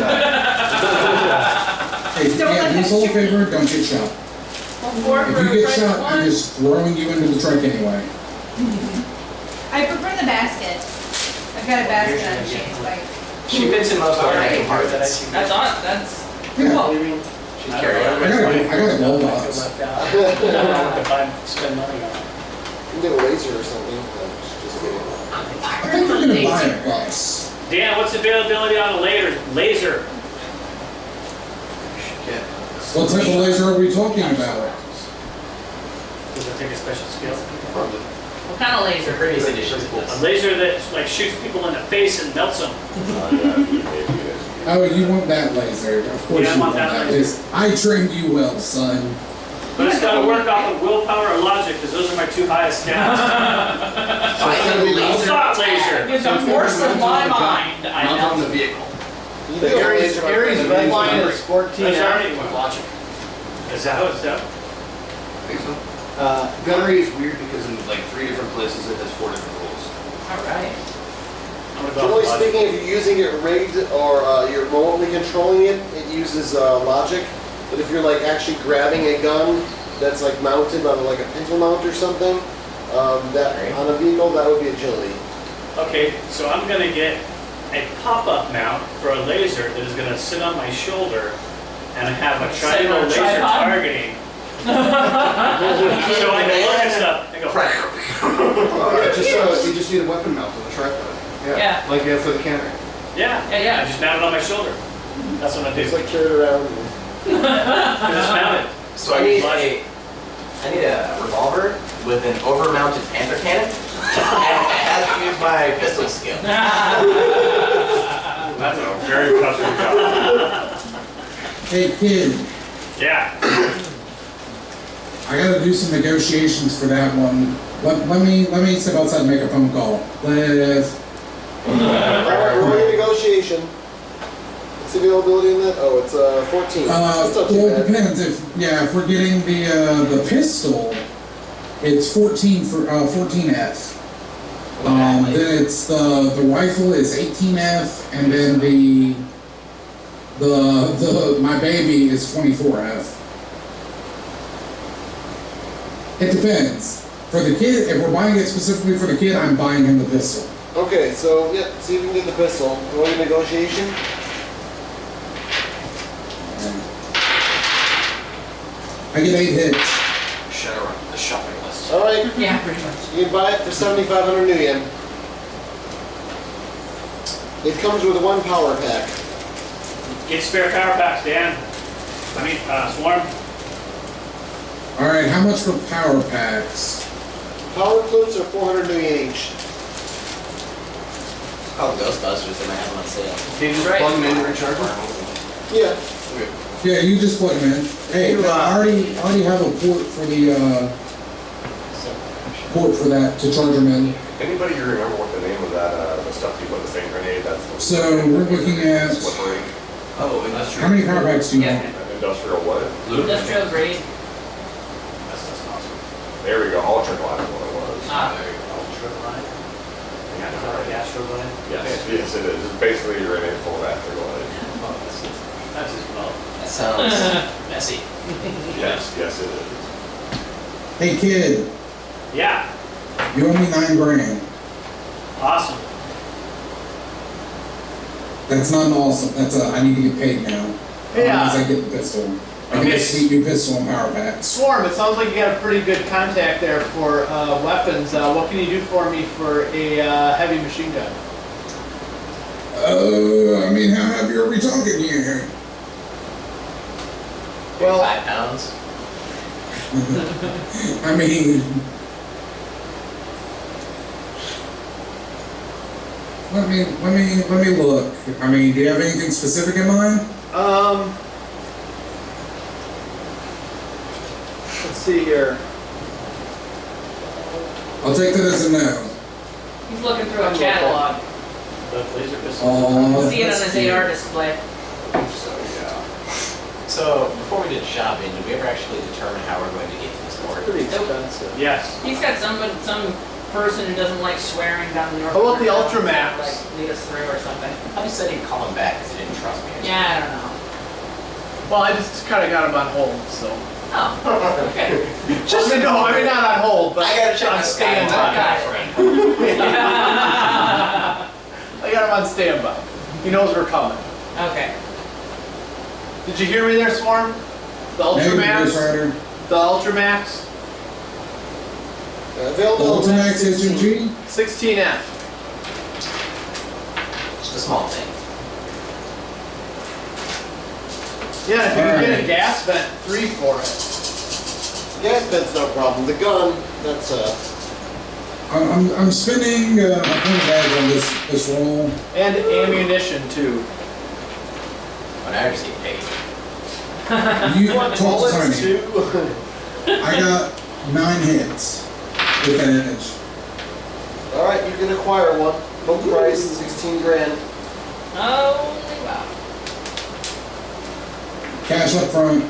Hey, Don't yeah, let do us that all a shoot. favor, don't get shot. Well, 4 If for you get price shot, of I'm one. just throwing you into the truck anyway. I prefer the basket. I've got a basket on Shane's bike. She fits in most of our Alright. compartments. That's on. That's Yeah. cool. She's carrying I got a glove box. Left out. I don't know what to buy, spend money on. You can get a laser or something. Just kidding. I think we're gonna buy a bus. Dan, what's the availability on a laser? What type of laser are we talking about? Does it take a special skill? What kind of laser? Previous editions. A laser that like shoots people in the face and melts them. Oh, you want that laser? Of course Yeah, I you want want that that. laser. I trained you well, son. But it's gotta work off of willpower or logic, because those are my two highest stats. Thought laser. It's a force of my mind. I Not on know. the vehicle. You can get a Aries laser on the red line is 14 That's out. already logic. Is that how it's done? Think so? Gunnery is weird because in like 3 different places it has 4 different rules. All right. I'm gonna go Generally off logic. speaking, if you're using it rigged or you're remotely controlling it, it uses logic. But if you're like actually grabbing a gun that's like mounted on like a pistol mount or something, that on a vehicle, that would be agility. Okay, so I'm gonna get a pop-up mount for a laser that is gonna sit on my shoulder and have a Sit on triangle a laser tripod? targeting. So I can look at stuff and go, You just need a weapon mount on the tripod. Yeah. Like you have for the cannon. yeah, Yeah. I just mount it on my shoulder. That's what I do. It's like carried around. I just mount it. So I need a revolver with an over-mounted panther cannon, and it has to use my pistol skill. That's a very custom job. Hey kid, Yeah. I gotta do some negotiations for that one. Let me step outside and make a phone call. Let's. Alright, we're in negotiation. What's the availability in that? Oh, it's 14. That's not too Well, it bad. depends. If we're getting the pistol, it's 14 for 14F. Then it's the rifle is 18F, and then the my baby is 24F. It depends. For the kid, if we're buying it specifically for the kid, I'm buying him the pistol. Okay, so yeah, see if we can get the pistol. Going to negotiation. I get 8 hits. Shadowrun, the shopping list. Alright, Yeah, pretty much. you can buy it for 7,500 new yen. It comes with 1 power pack. Get spare power packs, Dan. I mean, Swarm. Alright, how much for power packs? Power clips are 400 new yen each. Called Ghostbusters, they might have them on sale. Can you just Right. plug them in and recharge them? Yeah. Yeah, you just plug them in. Hey, I already have a port for that to charge them in. Anybody remember what the name of that, the stuff you put in the same grenade? That's the So we're looking at slippery Oh, industrial. how many power packs do you Yeah. want? industrial what? Industrial grade. That's awesome. There we go. Ultra glide is what it was. There you go. Ultra line. Yeah, is that like Astro line? Yes, yes, it is. It's basically your grenade full of afterglide. That's his well. That sounds messy. Yes, yes, it is. Hey kid, Yeah. you owe me $9 grand. Awesome. That's not an awesome. That's I need to get paid now. Yeah. Once I get the pistol. I get Okay. a sweet new pistol and power packs. Swarm, it sounds like you got a pretty good contact there for weapons. What can you do for me for a heavy machine gun? I mean, how heavy are we talking here? Well- 5 pounds. I mean, Let me look. I mean, do you have anything specific in mind? Let's see here. I'll take that as a no. He's looking through a catalog. The laser pistol. See it on his AR display. So, yeah. So, before we did shopping, did we ever actually determine how we're going to get to this port? Pretty expensive. Yes. He's got some person who doesn't like swearing down the north. How about the North Ultramax? Like lead us through or something. I just said he'd call him back because he didn't trust me. Yeah, I don't know. Well, I just kind of got him on hold, so. Oh, okay. Just to know, I mean, not on hold, but I gotta check on my standby. I got him on standby. He knows we're coming. Okay. Did you hear me there, Swarm? The Ultramax? The Ultramax? Available. Ultimax SMG? 16F. Just a small thing. Yeah, if you can get a Alright. gas vent 3 for it. Gas vent's no problem. The gun, that's I'm spending a point bag on this roll. And ammunition too. When I just get paid. You want talk bullets Tony. too? I got 9 hits with advantage. Alright, you can acquire one. Full price, 16 grand. Holy wow. Cash up front.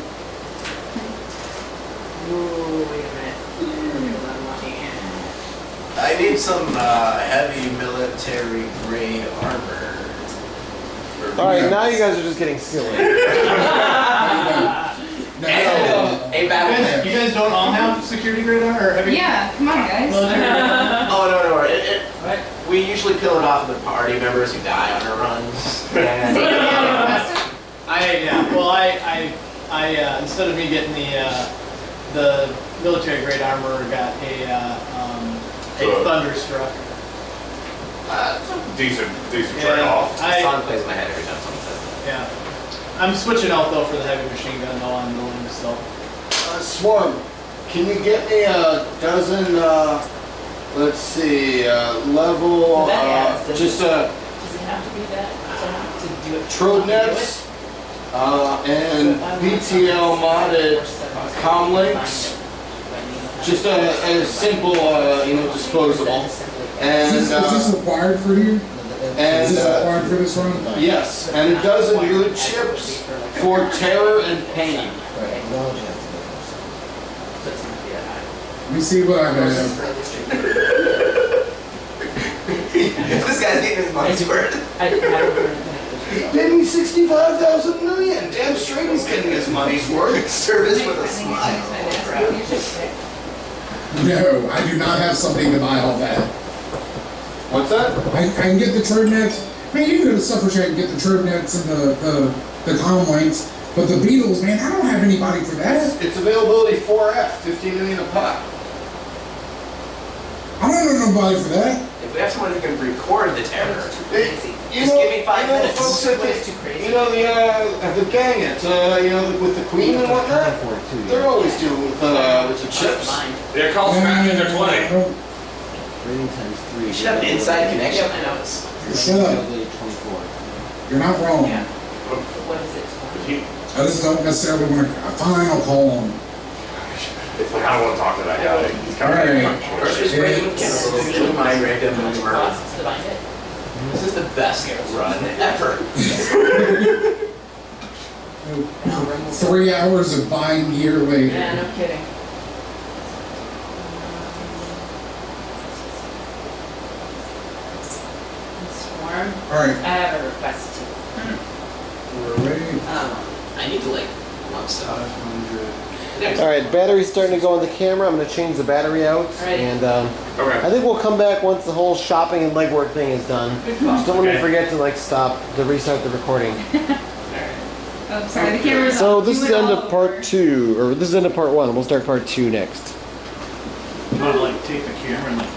Ooh, wait a minute. I need some heavy military grade armor. Alright, now you guys are just getting silly. No. Hey, battle. You guys don't all have security grade armor? Or have you- Yeah, come on, guys. Military grade armor? Oh, no. What? We usually peel it off of the party members who die on our runs. And, I instead of me getting the military grade armor, got a Thunderstruck. Decent Yeah, trade-off. the song plays in my head every time someone says that. Yeah. I'm switching out though for the heavy machine gun though on building, so. Swarm, can you get me a dozen, let's see, level, just Does it have to be that? To do it? trode nets, and BTL modded comlinks, just a simple, disposable. And, Is this required for you? Is and, this required for this run? yes, and a dozen loot chips for terror and pain. Let me see what I have. This guy's getting his money's worth. He paid me 65,000 million. Damn straight he's getting his money's worth. Service with a smile. No, I do not have something to buy all that. What's that? I can get the turd nets. Man, you can go to Suffragette and get the turd nets and the comm links. But the Beatles, man, I don't have anybody for that. It's availability 4F, 15 million a pop. I don't know nobody for that. If we have someone who can record the terror, You just know, give me 5 minutes. folks at the gang at, with the Queen and whatnot, they're always dealing with the chips. Yeah, call Smash in their 20. Don't- We should have an inside connection. Yep, I know. Shut up. You're not wrong. Yeah. What is it? I just don't necessarily want to. Fine, I'll call him. I don't want to talk to that guy. He's kind of First is breaking with chemicals, usually my random murder. Costs to bind it? This is the best run ever. 3 hours of buying gear later. Yeah, no kidding. Swarm, All right, I have a request too. we're ready. I need to run stuff. Alright, battery's starting to go on the camera. I'm going to change the battery out. Alright. And Okay. I think we'll come back once the whole shopping and legwork thing is done. Good call. Just don't let me Okay. forget to restart the recording. Oh, sorry, the camera's So off. this You is the went end all of part over. 2, or this is the end of part 1. We'll start part 2 next. You want to like take the camera and like